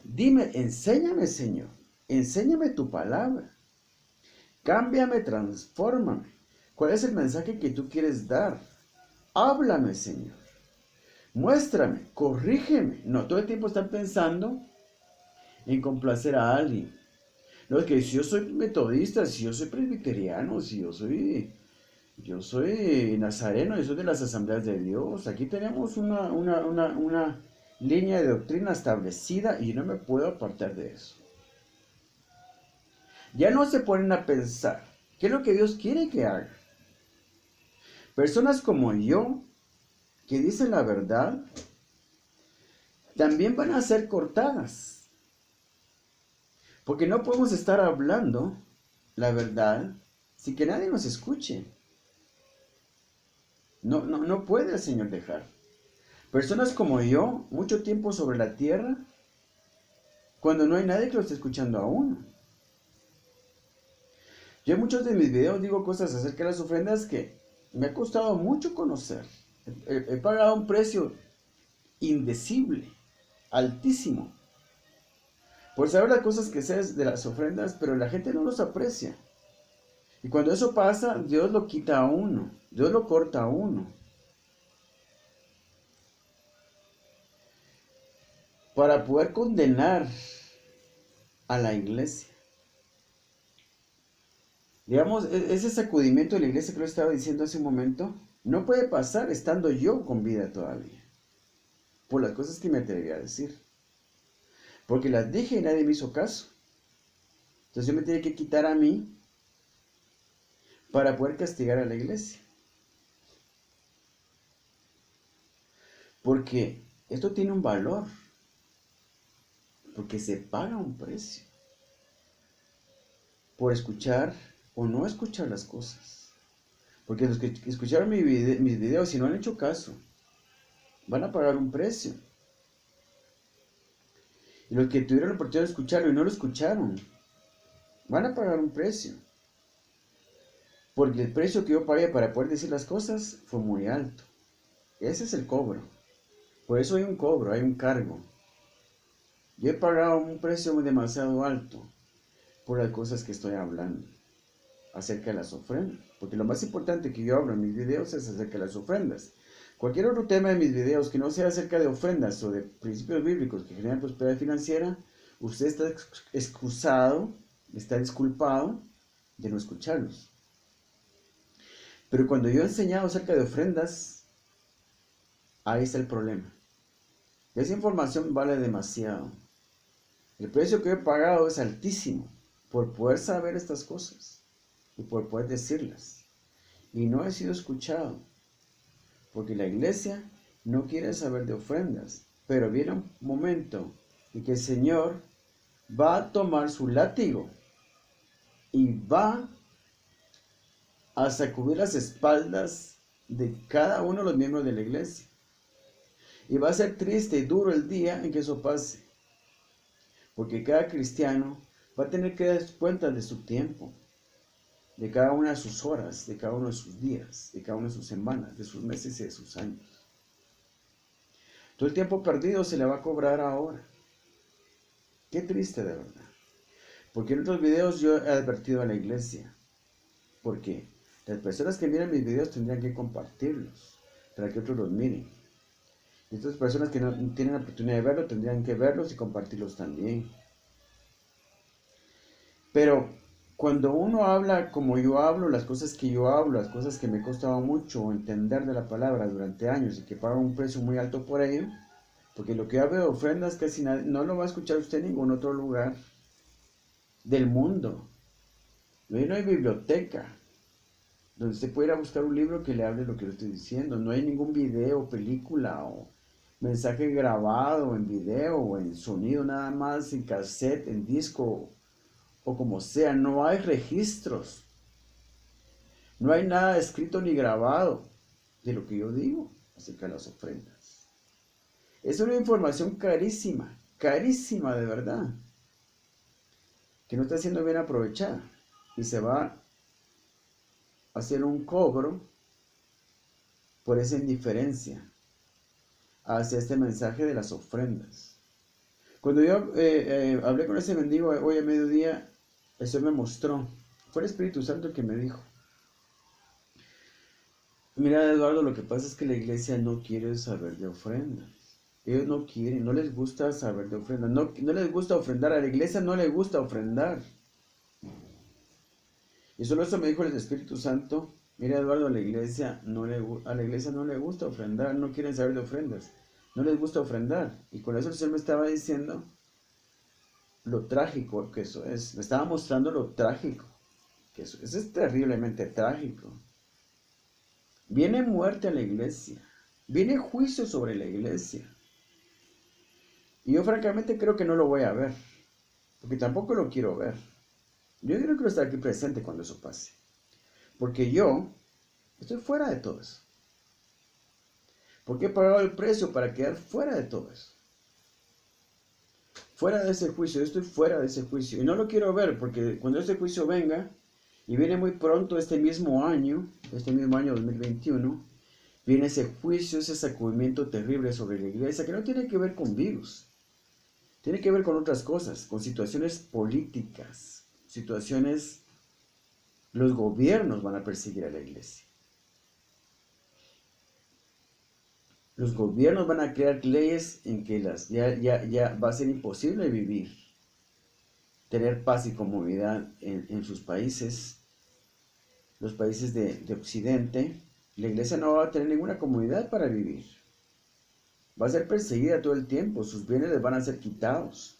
Dime, enséñame, Señor. Enséñame tu palabra. Cámbiame, transfórmame. ¿Cuál es el mensaje que tú quieres dar? Háblame, Señor. Muéstrame, corrígeme. No, todo el tiempo están pensando en complacer a alguien. No, es que si yo soy metodista, si yo soy presbiteriano, si yo soy nazareno, yo soy de las asambleas de Dios. Aquí tenemos una línea de doctrina establecida y no me puedo apartar de eso. Ya no se ponen a pensar, ¿qué es lo que Dios quiere que haga? Personas como yo, que dicen la verdad, también van a ser cortadas. Porque no podemos estar hablando la verdad sin que nadie nos escuche. No puede el Señor dejar. Personas como yo, mucho tiempo sobre la tierra, cuando no hay nadie que lo esté escuchando a uno. Yo en muchos de mis videos digo cosas acerca de las ofrendas que me ha costado mucho conocer. He pagado un precio indecible, altísimo, por saber las cosas que sé de las ofrendas, pero la gente no los aprecia. Y cuando eso pasa, Dios lo quita a uno, Dios lo corta a uno. Para poder condenar a la iglesia. Digamos, ese sacudimiento de la iglesia que lo estaba diciendo hace un momento, no puede pasar estando yo con vida todavía. Por las cosas que me atreví a decir. Porque las dije y nadie me hizo caso. Entonces yo me tenía que quitar a mí para poder castigar a la iglesia. Porque esto tiene un valor. Porque se paga un precio. Por escuchar o no escuchar las cosas. Porque los que escucharon mis videos y no han hecho caso, van a pagar un precio. Y los que tuvieron la oportunidad de escucharlo y no lo escucharon, van a pagar un precio. Porque el precio que yo pagué para poder decir las cosas fue muy alto. Ese es el cobro. Por eso hay un cobro, hay un cargo. Yo he pagado un precio demasiado alto por las cosas que estoy hablando acerca de las ofrendas. Porque lo más importante que yo hablo en mis videos es acerca de las ofrendas. Cualquier otro tema de mis videos que no sea acerca de ofrendas o de principios bíblicos que generan prosperidad financiera, usted está excusado, está disculpado de no escucharlos. Pero cuando yo he enseñado acerca de ofrendas, ahí está el problema. Esa información vale demasiado. El precio que he pagado es altísimo por poder saber estas cosas y por poder decirlas. Y no he sido escuchado, porque la iglesia no quiere saber de ofrendas. Pero viene un momento en que el Señor va a tomar su látigo y va a sacudir las espaldas de cada uno de los miembros de la iglesia. Y va a ser triste y duro el día en que eso pase. Porque cada cristiano va a tener que dar cuenta de su tiempo, de cada una de sus horas, de cada uno de sus días, de cada una de sus semanas, de sus meses y de sus años. Todo el tiempo perdido se le va a cobrar ahora. Qué triste de verdad. Porque en otros videos yo he advertido a la iglesia. Porque las personas que miran mis videos tendrían que compartirlos para que otros los miren. Y estas personas que no tienen la oportunidad de verlo tendrían que verlos y compartirlos también. Pero cuando uno habla como yo hablo, las cosas que yo hablo, las cosas que me ha costado mucho entender de la palabra durante años y que pago un precio muy alto por ello, porque lo que hablo de ofrendas casi nadie, no lo va a escuchar usted en ningún otro lugar del mundo. No hay biblioteca donde usted pueda ir a buscar un libro que le hable lo que le estoy diciendo. No hay ningún video, película o mensaje grabado en video o en sonido nada más, en cassette, en disco o como sea. No hay registros. No hay nada escrito ni grabado de lo que yo digo acerca de las ofrendas. Es una información carísima, carísima de verdad, que no está siendo bien aprovechada y se va a hacer un cobro por esa indiferencia hacia este mensaje de las ofrendas. Cuando yo hablé con ese mendigo hoy a mediodía, el Señor me mostró, fue el Espíritu Santo el que me dijo: mira, Eduardo, lo que pasa es que la iglesia no quiere saber de ofrendas. Ellos no quieren, no les gusta saber de ofrendas, no les gusta ofrendar, a la iglesia no le gusta ofrendar. Y solo eso me dijo el Espíritu Santo: mira, Eduardo, a la iglesia no le gusta ofrendar, no quieren saber de ofrendas, no les gusta ofrendar. Y con eso el Señor me estaba diciendo lo trágico que eso es, me estaba mostrando lo trágico que eso es terriblemente trágico. Viene muerte a la iglesia, viene juicio sobre la iglesia. Y yo francamente creo que no lo voy a ver, porque tampoco lo quiero ver. Yo no quiero estar aquí presente cuando eso pase, porque yo estoy fuera de todo eso. Porque he pagado el precio para quedar fuera de todo eso. Fuera de ese juicio, yo estoy fuera de ese juicio. Y no lo quiero ver, porque cuando ese juicio venga, y viene muy pronto este mismo año 2021, viene ese juicio, ese sacudimiento terrible sobre la iglesia, que no tiene que ver con virus. Tiene que ver con otras cosas, con situaciones políticas, situaciones, los gobiernos van a perseguir a la iglesia. Los gobiernos van a crear leyes en que ya va a ser imposible vivir, tener paz y comodidad en sus países, los países de Occidente. La iglesia no va a tener ninguna comodidad para vivir. Va a ser perseguida todo el tiempo, sus bienes les van a ser quitados.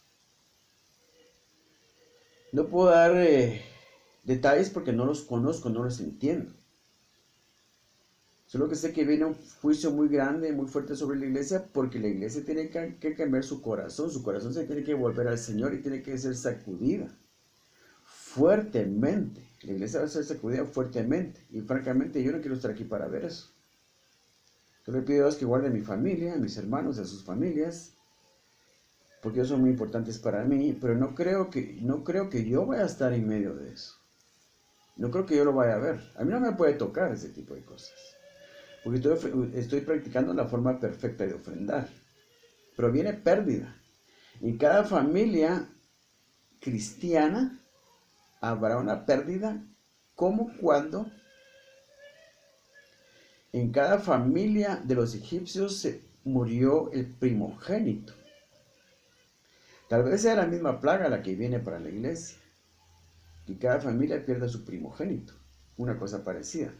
No puedo dar detalles porque no los conozco, no los entiendo. Solo que sé que viene un juicio muy grande, muy fuerte sobre la iglesia, porque la iglesia tiene que cambiar su corazón se tiene que volver al Señor y tiene que ser sacudida fuertemente. La iglesia va a ser sacudida fuertemente y francamente yo no quiero estar aquí para ver eso. Yo le pido a Dios que guarde a mi familia, a mis hermanos, a sus familias, porque ellos son muy importantes para mí, pero no creo que yo vaya a estar en medio de eso. No creo que yo lo vaya a ver. A mí no me puede tocar ese tipo de cosas. Porque estoy practicando la forma perfecta de ofrendar. Pero viene pérdida. En cada familia cristiana habrá una pérdida, como cuando en cada familia de los egipcios se murió el primogénito. Tal vez sea la misma plaga la que viene para la iglesia, que cada familia pierda su primogénito, una cosa parecida.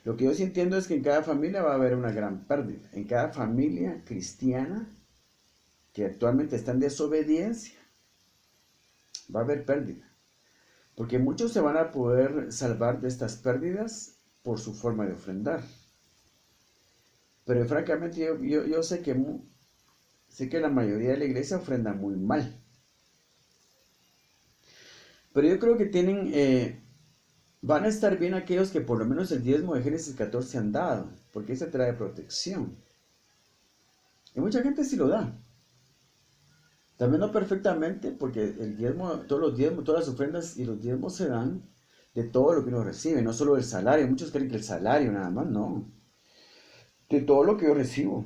Lo que yo sí entiendo es que en cada familia va a haber una gran pérdida. En cada familia cristiana que actualmente está en desobediencia, va a haber pérdida. Porque muchos se van a poder salvar de estas pérdidas por su forma de ofrendar. Pero francamente yo sé que la mayoría de la iglesia ofrenda muy mal. Pero yo creo que van a estar bien aquellos que por lo menos el diezmo de Génesis 14 han dado, porque eso trae protección. Y mucha gente sí lo da. También no perfectamente, porque el diezmo, todos los diezmos, todas las ofrendas y los diezmos se dan de todo lo que uno recibe, no solo del salario. Muchos creen que el salario nada más, no. De todo lo que yo recibo.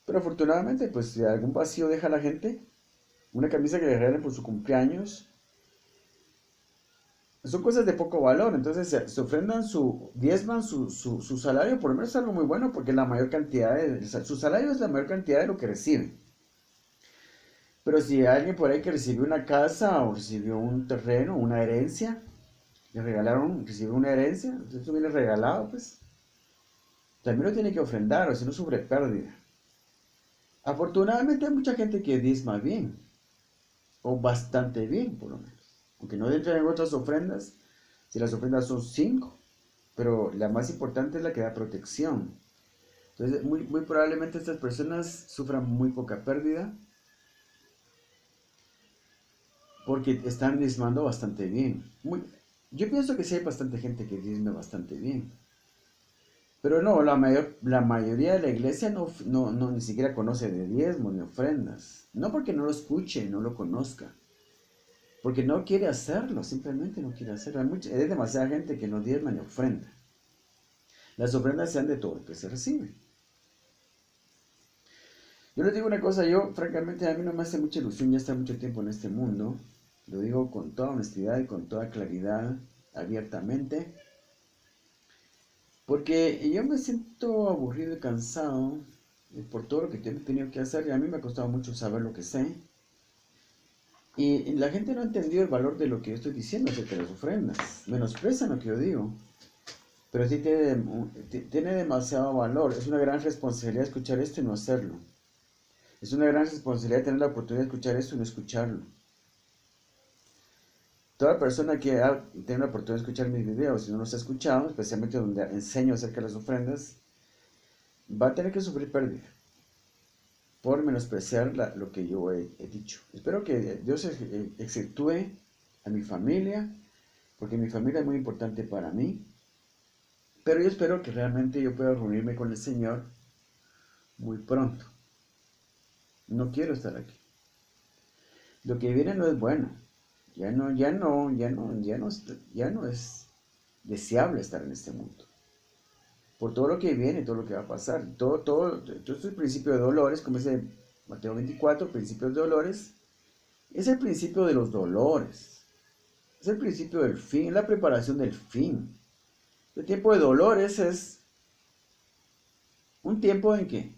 Pero afortunadamente, pues si algún vacío deja a la gente, una camisa que le regalen por su cumpleaños, son cosas de poco valor. Entonces se ofrendan diezman su salario, por lo menos es algo muy bueno, porque la mayor cantidad su salario es la mayor cantidad de lo que reciben. Pero si hay alguien por ahí que recibió una casa o recibió un terreno, una herencia, recibió una herencia, entonces eso viene regalado, pues también lo tiene que ofrendar, o si no sufre pérdida. Afortunadamente hay mucha gente que diezma bien, o bastante bien por lo menos, aunque no entren en otras ofrendas, si las ofrendas son 5, pero la más importante es la que da protección. Entonces muy probablemente estas personas sufran muy poca pérdida, porque están diezmando bastante bien. Yo pienso que sí hay bastante gente que diezma bastante bien. Pero no, la mayoría de la iglesia no ni siquiera conoce de diezmos ni ofrendas. No porque no lo escuche, no lo conozca. Porque no quiere hacerlo, simplemente no quiere hacerlo. Hay demasiada gente que no diezma ni ofrenda. Las ofrendas sean de todo lo que se recibe. Yo les digo una cosa, francamente a mí no me hace mucha ilusión ya estar mucho tiempo en este mundo. Lo digo con toda honestidad y con toda claridad, abiertamente. Porque yo me siento aburrido y cansado por todo lo que he tenido que hacer y a mí me ha costado mucho saber lo que sé. Y la gente no ha entendido el valor de lo que yo estoy diciendo acerca de las ofrendas. Menosprecian lo que yo digo. Pero sí tiene demasiado valor. Es una gran responsabilidad escuchar esto y no hacerlo. Es una gran responsabilidad tener la oportunidad de escuchar esto y no escucharlo. Toda persona que tiene la oportunidad de escuchar mis videos y no los ha escuchado, especialmente donde enseño acerca de las ofrendas, va a tener que sufrir pérdida por menospreciar lo que yo he dicho. Espero que Dios exceptúe a mi familia, porque mi familia es muy importante para mí. Pero yo espero que realmente yo pueda reunirme con el Señor muy pronto. No quiero estar aquí. Lo que viene no es bueno. Ya no es deseable estar en este mundo. Por todo lo que viene, todo lo que va a pasar. Todo este principio de dolores, como dice Mateo 24, principios de dolores, es el principio de los dolores. Es el principio del fin, es la preparación del fin. El tiempo de dolores es un tiempo en que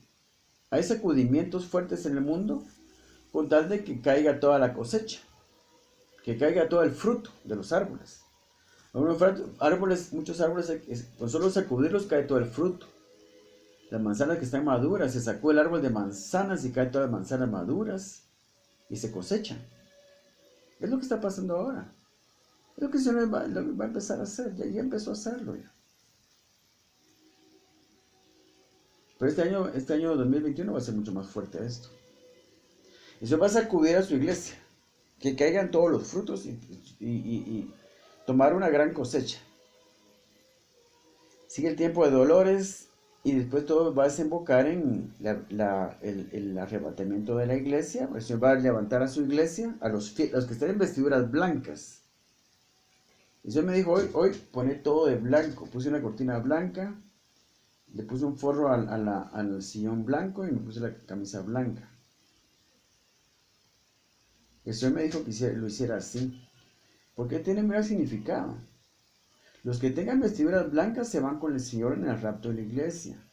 hay sacudimientos fuertes en el mundo con tal de que caiga toda la cosecha, que caiga todo el fruto de los árboles. Muchos árboles, con solo sacudirlos cae todo el fruto. Las manzanas que están maduras, se sacó el árbol de manzanas y caen todas las manzanas maduras y se cosechan. Es lo que está pasando ahora. Es lo que el Señor va a empezar a hacer. Ya empezó a hacerlo ya. Pero este año 2021 va a ser mucho más fuerte esto. Y se va a sacudir a su iglesia. Que caigan todos los frutos y tomar una gran cosecha. Sigue el tiempo de dolores y después todo va a desembocar en el arrebatamiento de la iglesia. El Señor va a levantar a su iglesia, a los que estén en vestiduras blancas. Y el Señor me dijo, hoy pone todo de blanco. Puse una cortina blanca, le puse un forro al sillón blanco y me puse la camisa blanca. El Señor me dijo que lo hiciera así, porque tiene un gran significado. Los que tengan vestiduras blancas se van con el Señor en el rapto de la iglesia.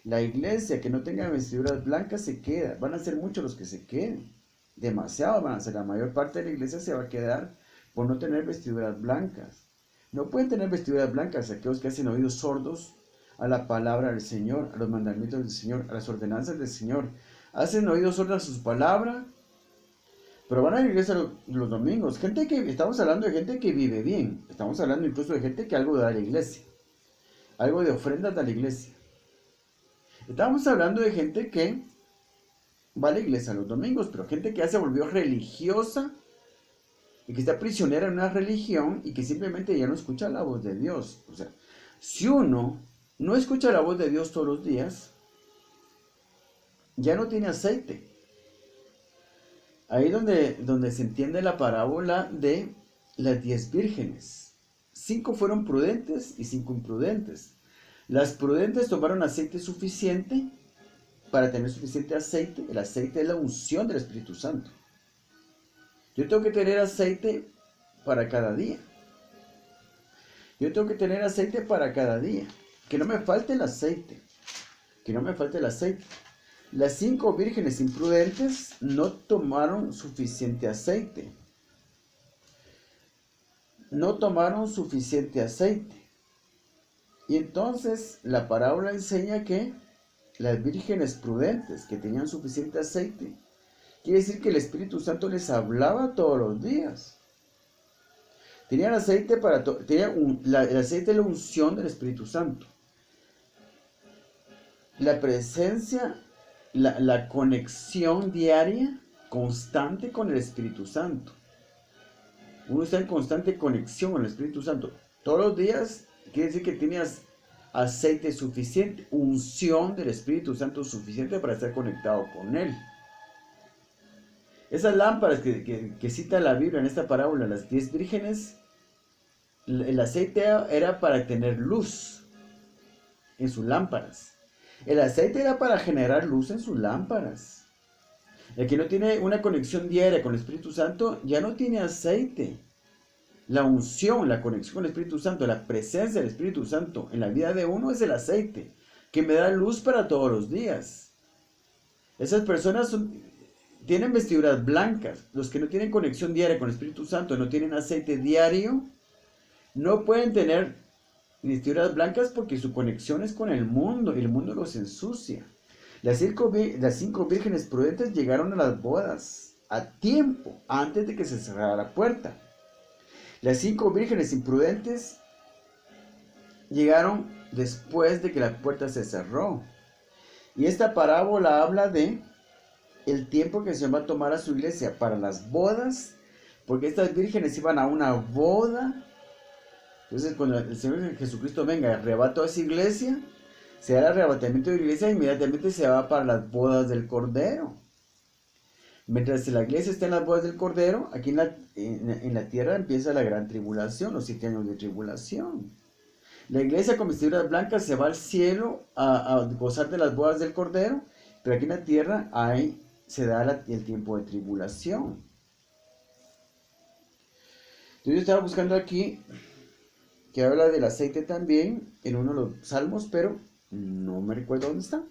La iglesia que no tenga vestiduras blancas se queda. Van a ser muchos los que se queden. Demasiado van a ser. La mayor parte de la iglesia se va a quedar por no tener vestiduras blancas. No pueden tener vestiduras blancas aquellos que hacen oídos sordos a la palabra del Señor, a los mandamientos del Señor, a las ordenanzas del Señor. Hacen oídos sordos a sus palabras, pero van a la iglesia los domingos. Estamos hablando de gente que vive bien. Estamos hablando incluso de gente que algo da a la iglesia. Algo de ofrendas da a la iglesia. Estamos hablando de gente que va a la iglesia los domingos, pero gente que ya se volvió religiosa y que está prisionera en una religión y que simplemente ya no escucha la voz de Dios. O sea, si uno no escucha la voz de Dios todos los días, ya no tiene aceite. Ahí donde se entiende la parábola de las 10 vírgenes. 5 fueron prudentes y 5 imprudentes. Las prudentes tomaron aceite suficiente para tener suficiente aceite. El aceite es la unción del Espíritu Santo. Yo tengo que tener aceite para cada día. Yo tengo que tener aceite para cada día. Que no me falte el aceite. Que no me falte el aceite. Las 5 vírgenes imprudentes no tomaron suficiente aceite. No tomaron suficiente aceite. Y entonces la parábola enseña que las vírgenes prudentes que tenían suficiente aceite, quiere decir que el Espíritu Santo les hablaba todos los días. Tenían aceite el aceite de la unción del Espíritu Santo. La presencia, la conexión diaria, constante con el Espíritu Santo. Uno está en constante conexión con el Espíritu Santo. Todos los días quiere decir que tenías aceite suficiente, unción del Espíritu Santo suficiente para estar conectado con Él. Esas lámparas que cita la Biblia en esta parábola, las 10 vírgenes, el aceite era para tener luz en sus lámparas. El aceite era para generar luz en sus lámparas. El que no tiene una conexión diaria con el Espíritu Santo ya no tiene aceite. La unción, la conexión con el Espíritu Santo, la presencia del Espíritu Santo en la vida de uno es el aceite que me da luz para todos los días. Esas personas tienen vestiduras blancas. Los que no tienen conexión diaria con el Espíritu Santo, no tienen aceite diario, no pueden tener vestiduras blancas porque su conexión es con el mundo y el mundo los ensucia. Las 5 vírgenes prudentes llegaron a las bodas a tiempo, antes de que se cerrara la puerta. Las 5 vírgenes imprudentes llegaron después de que la puerta se cerró. Y esta parábola habla de el tiempo que el Señor va a tomar a su iglesia para las bodas, porque estas vírgenes iban a una boda. Entonces, cuando el Señor Jesucristo venga, arrebata a esa iglesia, se da el arrebatamiento de la iglesia e inmediatamente se va para las bodas del Cordero. Mientras la iglesia está en las bodas del Cordero, aquí en la tierra empieza la gran tribulación, los 7 años de tribulación. La iglesia con vestiduras blancas se va al cielo a gozar de las bodas del Cordero, pero aquí en la tierra hay se da el tiempo de tribulación. Entonces yo estaba buscando aquí que habla del aceite también en uno de los salmos, pero no me recuerdo dónde está.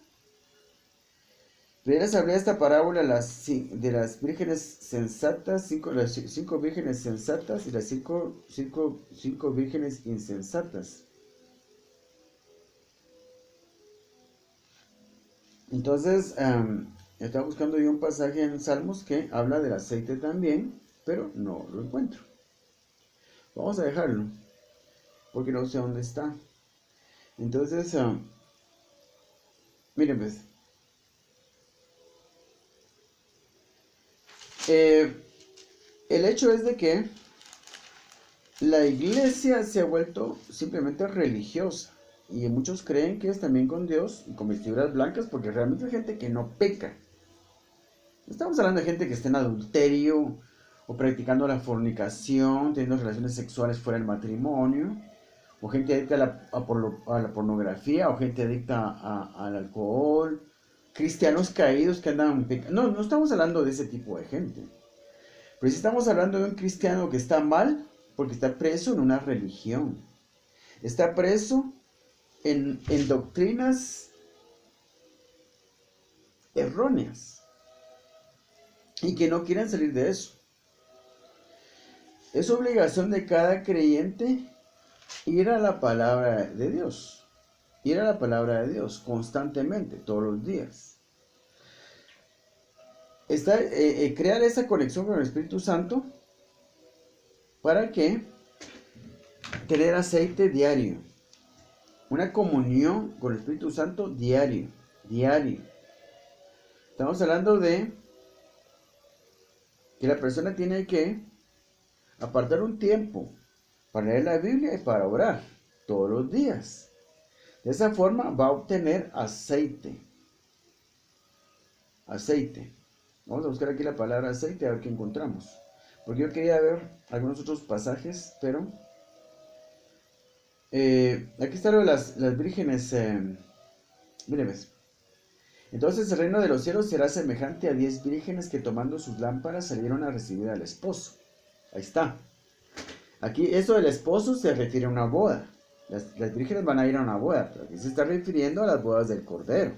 Pero les hablé de esta parábola de las vírgenes sensatas, las cinco vírgenes sensatas y las cinco vírgenes insensatas. Entonces, estaba buscando yo un pasaje en Salmos que habla del aceite también, pero no lo encuentro. Vamos a dejarlo, porque no sé dónde está. Entonces, miren pues. El hecho es de que la iglesia se ha vuelto simplemente religiosa. Y muchos creen que es también con Dios y con vestiduras blancas, porque realmente hay gente que no peca. No estamos hablando de gente que está en adulterio o practicando la fornicación, teniendo relaciones sexuales fuera del matrimonio, o gente adicta a la pornografía, o gente adicta al alcohol, cristianos caídos que andan pecando. No estamos hablando de ese tipo de gente. Pero sí estamos hablando de un cristiano que está mal porque está preso en una religión. Está preso en doctrinas erróneas y que no quieren salir de eso. Es obligación de cada creyente ir a la palabra de Dios. Ir a la palabra de Dios constantemente, todos los días. Crear esa conexión con el Espíritu Santo para que tener aceite diario. Una comunión con el Espíritu Santo diario. Estamos hablando de que la persona tiene que apartar un tiempo para leer la Biblia y para orar todos los días. De esa forma va a obtener aceite. Aceite. Vamos a buscar aquí la palabra aceite a ver qué encontramos. Porque yo quería ver algunos otros pasajes, pero aquí está lo de las vírgenes. Miren, entonces el reino de los cielos será semejante a 10 vírgenes que tomando sus lámparas salieron a recibir al esposo. Ahí está. Aquí eso del esposo se refiere a una boda. Las vírgenes van a ir a una boda, pero aquí se está refiriendo a las bodas del Cordero.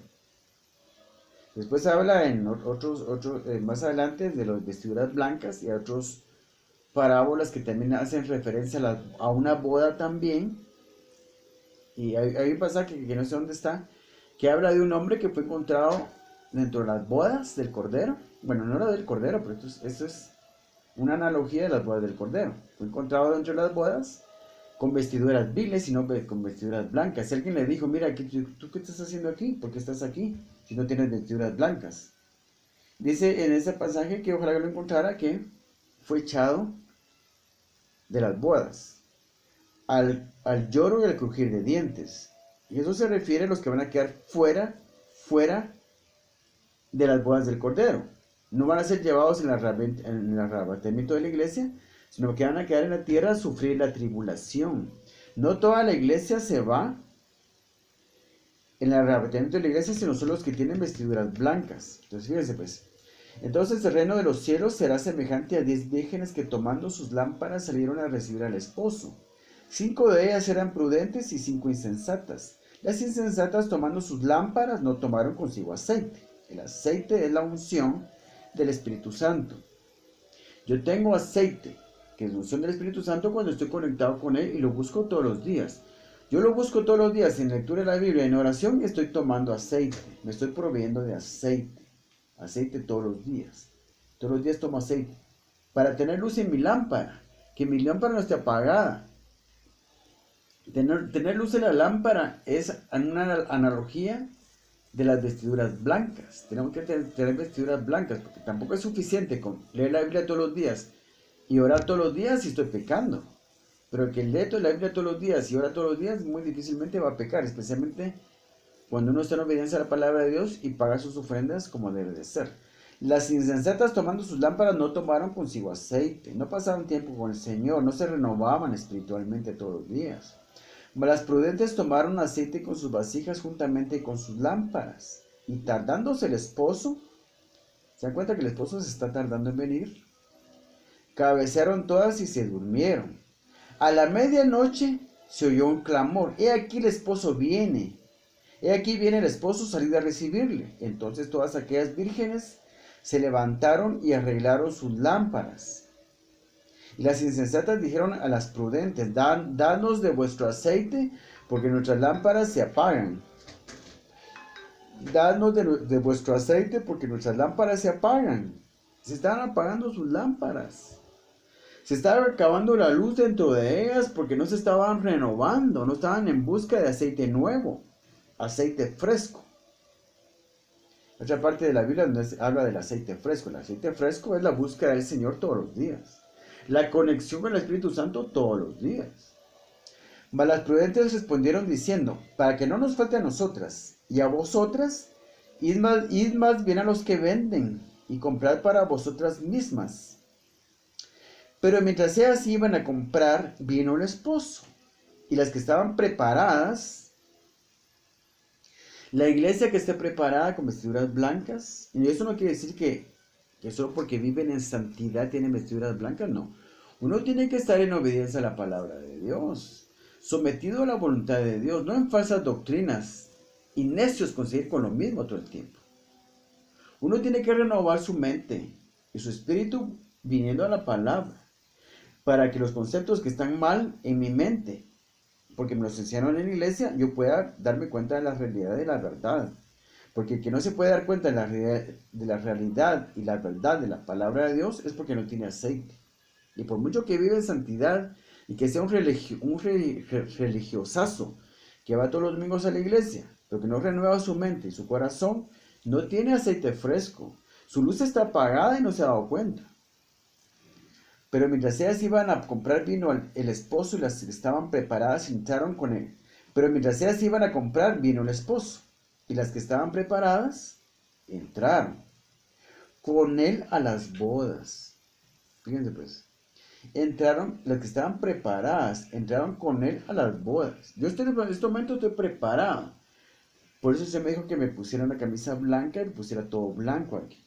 Después habla en más adelante de las vestiduras blancas y a otras parábolas que también hacen referencia a una boda también. Y hay un pasaje que no sé dónde está, que habla de un hombre que fue encontrado dentro de las bodas del Cordero. Bueno, no era del Cordero, pero esto es una analogía de las bodas del Cordero. Fue encontrado dentro de las bodas con vestiduras viles y no con vestiduras blancas. Si alguien le dijo, mira, ¿tú qué estás haciendo aquí? ¿Por qué estás aquí si no tienes vestiduras blancas? Dice en ese pasaje que ojalá que lo encontrara, que fue echado de las bodas al lloro y al crujir de dientes. Y eso se refiere a los que van a quedar fuera de las bodas del Cordero. No van a ser llevados en el arrebatamiento de la iglesia, sino que van a quedar en la tierra a sufrir la tribulación. No toda la iglesia se va en el arrebatamiento de la iglesia, sino solo los que tienen vestiduras blancas. Entonces fíjense pues. Entonces el reino de los cielos será semejante a 10 vírgenes que tomando sus lámparas salieron a recibir al esposo. 5 de ellas eran prudentes y 5 insensatas. Las insensatas tomando sus lámparas no tomaron consigo aceite. El aceite es la unción del Espíritu Santo. Yo tengo aceite, que es la unción del Espíritu Santo cuando estoy conectado con Él y lo busco todos los días. Yo lo busco todos los días en lectura de la Biblia, en oración, y estoy tomando aceite. Me estoy proveyendo de aceite. Aceite todos los días. Todos los días tomo aceite. Para tener luz en mi lámpara. Que mi lámpara no esté apagada. Tener luz en la lámpara es una analogía de las vestiduras blancas. Tenemos que tener vestiduras blancas, porque tampoco es suficiente con leer la Biblia todos los días y orar todos los días si estoy pecando. Pero el que lee la Biblia todos los días y ora todos los días muy difícilmente va a pecar, especialmente cuando uno está en obediencia a la palabra de Dios y paga sus ofrendas como debe de ser. Las insensatas tomando sus lámparas no tomaron consigo aceite, no pasaron tiempo con el Señor, no se renovaban espiritualmente todos los días. Las prudentes tomaron aceite con sus vasijas juntamente con sus lámparas, y tardándose el esposo, ¿Se dan cuenta que el esposo se está tardando en venir? Cabecearon todas y se durmieron. A la medianoche se oyó un clamor. He aquí el esposo viene. He aquí viene el esposo, salid a recibirle. Entonces todas aquellas vírgenes se levantaron y arreglaron sus lámparas. Y las insensatas dijeron a las prudentes, danos de vuestro aceite, porque nuestras lámparas se apagan. Danos de vuestro aceite, porque nuestras lámparas se apagan. Se estaban apagando sus lámparas. Se estaba acabando la luz dentro de ellas porque no se estaban renovando, no estaban en busca de aceite nuevo, aceite fresco. Otra parte de la Biblia donde habla del aceite fresco. El aceite fresco es la búsqueda del Señor todos los días. La conexión con el Espíritu Santo todos los días. Mas las prudentes respondieron diciendo, para que no nos falte a nosotras y a vosotras, id más bien a los que venden y comprad para vosotras mismas. Pero mientras ellas iban a comprar, vino el esposo. Y las que estaban preparadas, la iglesia que esté preparada con vestiduras blancas, y eso no quiere decir que solo porque viven en santidad tienen vestiduras blancas, no. Uno tiene que estar en obediencia a la palabra de Dios, sometido a la voluntad de Dios, no en falsas doctrinas y necios con seguir con lo mismo todo el tiempo. Uno tiene que renovar su mente y su espíritu viniendo a la palabra, para que los conceptos que están mal en mi mente, porque me los enseñaron en la iglesia, yo pueda darme cuenta de la realidad de la verdad. Porque el que no se puede dar cuenta de la realidad y la verdad de la palabra de Dios es porque no tiene aceite. Y por mucho que vive en santidad y que sea un religiosazo que va todos los domingos a la iglesia, pero que no renueva su mente y su corazón, no tiene aceite fresco. Su luz está apagada y no se ha dado cuenta. Pero mientras ellas iban a comprar vino, el esposo y las que estaban preparadas entraron con él. Pero mientras ellas iban a comprar vino el esposo y las que estaban preparadas entraron con él a las bodas. Fíjense pues. Entraron, las que estaban preparadas, entraron con él a las bodas. Yo en este momento estoy preparado. Por eso se me dijo que me pusiera una camisa blanca y me pusiera todo blanco aquí.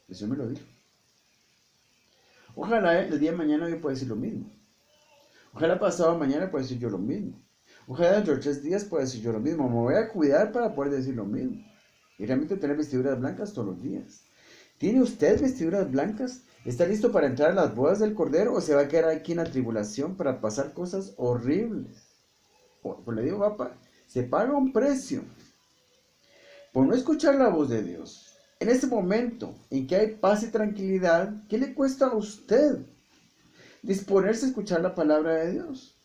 Eso me lo dijo. Ojalá el día de mañana yo pueda decir lo mismo. Ojalá pasado mañana pueda decir yo lo mismo. Ojalá dentro de 3 días pueda decir yo lo mismo. Me voy a cuidar para poder decir lo mismo. Y realmente tener vestiduras blancas todos los días. ¿Tiene usted vestiduras blancas? ¿Está listo para entrar a las bodas del Cordero o se va a quedar aquí en la tribulación para pasar cosas horribles? Pues le digo, papá, se paga un precio por no escuchar la voz de Dios. En ese momento en que hay paz y tranquilidad, ¿qué le cuesta a usted disponerse a escuchar la palabra de Dios?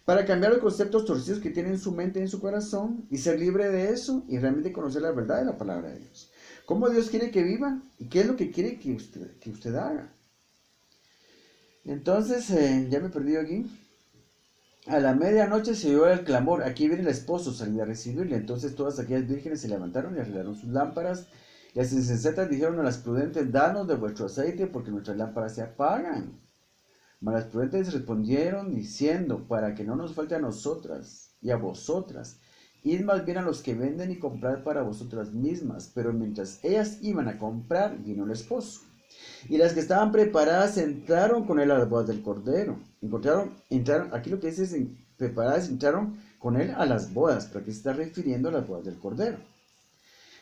Para cambiar los conceptos torcidos que tiene en su mente y en su corazón y ser libre de eso y realmente conocer la verdad de la palabra de Dios. ¿Cómo Dios quiere que viva? ¿Y qué es lo que quiere que usted haga? Entonces, ya me he perdido aquí. A la medianoche se oyó el clamor. Aquí viene el esposo, salí a recibirle. Entonces todas aquellas vírgenes se levantaron y arreglaron sus lámparas. Las insensatas dijeron a las prudentes, danos de vuestro aceite, porque nuestras lámparas se apagan. Mas las prudentes respondieron diciendo, para que no nos falte a nosotras y a vosotras, id más bien a los que venden y comprad para vosotras mismas. Pero mientras ellas iban a comprar, vino el esposo. Y las que estaban preparadas entraron con él a las bodas del Cordero. Entraron, aquí lo que dice es, preparadas entraron con él a las bodas, pero aquí se está refiriendo a las bodas del Cordero.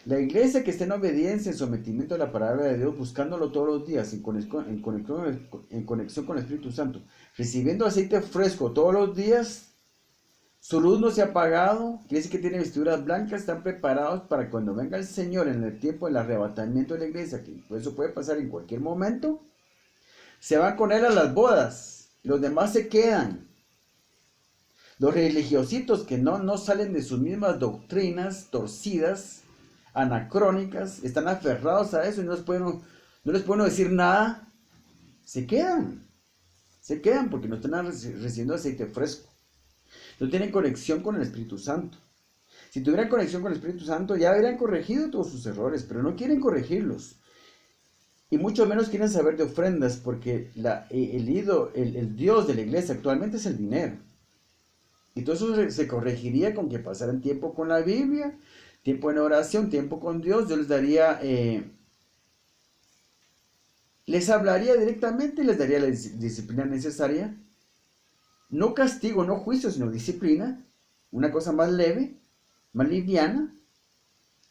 La iglesia que está en obediencia, en sometimiento a la palabra de Dios, buscándolo todos los días, en conexión con el Espíritu Santo, recibiendo aceite fresco todos los días, su luz no se ha apagado, quiere decir que tiene vestiduras blancas, están preparados para cuando venga el Señor en el tiempo del arrebatamiento de la iglesia, que eso puede pasar en cualquier momento, se van con él a las bodas, los demás se quedan. Los religiositos que no salen de sus mismas doctrinas torcidas, anacrónicas, están aferrados a eso y no les pueden decir nada, se quedan porque no están recibiendo aceite fresco, no tienen conexión con el Espíritu Santo. Si tuvieran conexión con el Espíritu Santo ya habrían corregido todos sus errores, pero no quieren corregirlos y mucho menos quieren saber de ofrendas, porque el Dios de la iglesia actualmente es el dinero. Y todo eso se corregiría con que pasaran tiempo con la Biblia, tiempo en oración, tiempo con Dios. Yo les daría, les hablaría directamente, les daría la disciplina necesaria. No castigo, no juicio, sino disciplina. Una cosa más leve, más liviana,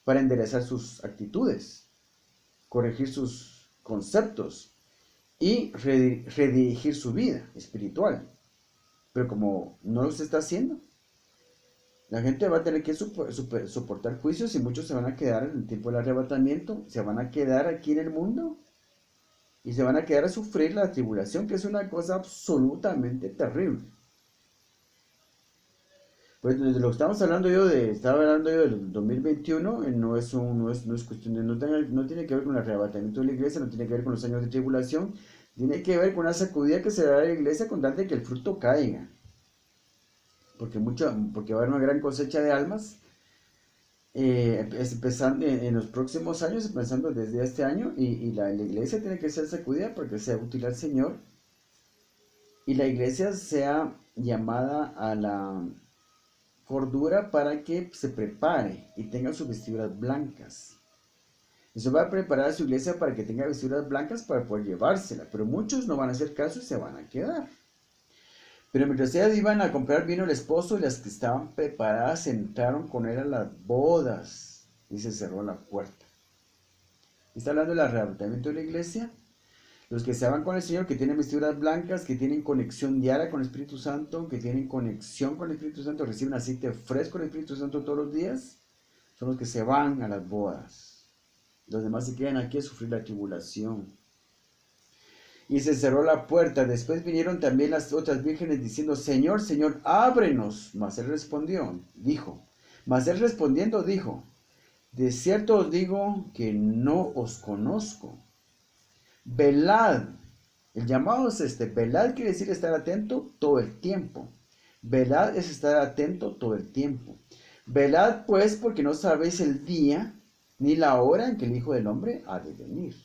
para enderezar sus actitudes, corregir sus conceptos y redirigir su vida espiritual. Pero como no lo se está haciendo, la gente va a tener que soportar juicios y muchos se van a quedar en el tiempo del arrebatamiento, se van a quedar aquí en el mundo y se van a quedar a sufrir la tribulación, que es una cosa absolutamente terrible. Pues de lo que estaba hablando yo del 2021, no es cuestión de, no tiene que ver con el arrebatamiento de la iglesia, no tiene que ver con los años de tribulación, tiene que ver con una sacudida que se da a la iglesia con tal de que el fruto caiga. Porque va a haber una gran cosecha de almas, empezando en los próximos años, empezando desde este año, y la iglesia tiene que ser sacudida porque sea útil al Señor, y la iglesia sea llamada a la cordura para que se prepare y tenga sus vestiduras blancas. Eso va a preparar a su iglesia para que tenga vestiduras blancas para poder llevársela, pero muchos no van a hacer caso y se van a quedar. Pero mientras ellas iban a comprar vino el esposo y las que estaban preparadas entraron con él a las bodas y se cerró la puerta. Está hablando del arrebatamiento de la iglesia. Los que se van con el Señor, que tienen vestiduras blancas, que tienen conexión diaria con el Espíritu Santo, que tienen conexión con el Espíritu Santo, reciben aceite fresco del Espíritu Santo todos los días, son los que se van a las bodas. Los demás se quedan aquí a sufrir la tribulación. Y se cerró la puerta. Después vinieron también las otras vírgenes diciendo, Señor, Señor, ábrenos. Mas él respondiendo dijo, de cierto os digo que no os conozco. Velad. El llamado es este. Velad quiere decir estar atento todo el tiempo. Velad es estar atento todo el tiempo. Velad pues porque no sabéis el día ni la hora en que el Hijo del Hombre ha de venir.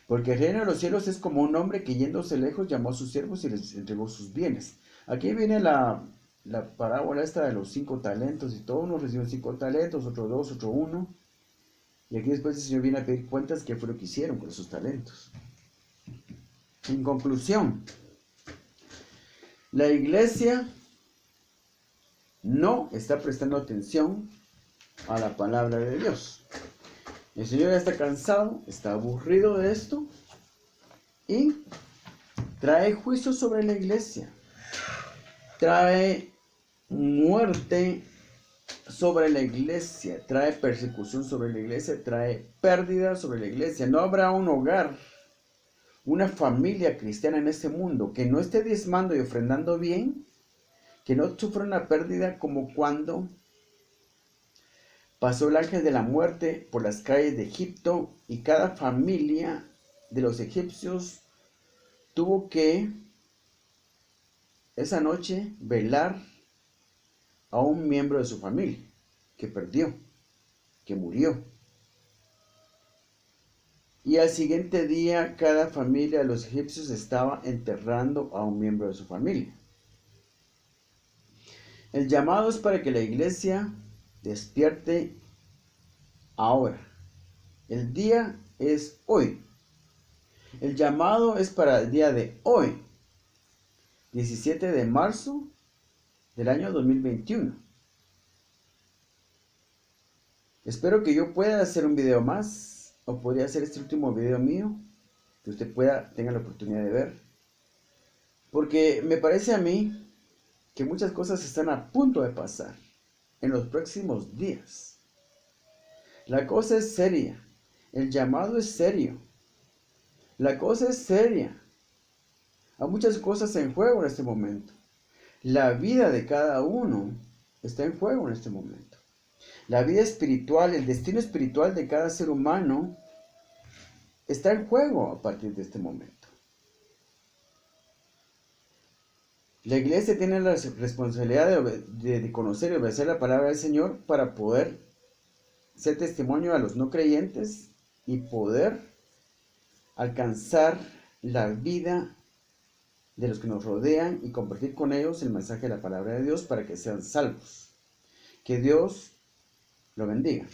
Porque el reino de los cielos es como un hombre que yéndose lejos llamó a sus siervos y les entregó sus bienes. Aquí viene la parábola esta de los 5 talentos y todo. Uno recibió 5 talentos, otro 2, otro 1. Y aquí después el Señor viene a pedir cuentas qué fue lo que hicieron con esos talentos. En conclusión, la iglesia no está prestando atención a la palabra de Dios. El Señor ya está cansado, está aburrido de esto y trae juicio sobre la iglesia. Trae muerte sobre la iglesia, trae persecución sobre la iglesia, trae pérdida sobre la iglesia. No habrá un hogar, una familia cristiana en este mundo que no esté diezmando y ofrendando bien, que no sufra una pérdida como cuando pasó el ángel de la muerte por las calles de Egipto y cada familia de los egipcios tuvo que esa noche velar a un miembro de su familia que perdió, que murió. Y al siguiente día cada familia de los egipcios estaba enterrando a un miembro de su familia. El llamado es para que la iglesia despierte ahora. El día es hoy. El llamado es para el día de hoy, 17 de marzo del año 2021. Espero que yo pueda hacer un video más, o podría hacer este último video mío, que usted tenga la oportunidad de ver. Porque me parece a mí que muchas cosas están a punto de pasar en los próximos días. La cosa es seria. El llamado es serio. La cosa es seria. Hay muchas cosas en juego en este momento. La vida de cada uno está en juego en este momento. La vida espiritual, el destino espiritual de cada ser humano está en juego a partir de este momento. La iglesia tiene la responsabilidad de conocer y obedecer la palabra del Señor para poder ser testimonio a los no creyentes y poder alcanzar la vida de los que nos rodean y compartir con ellos el mensaje de la palabra de Dios para que sean salvos. Que Dios lo bendiga.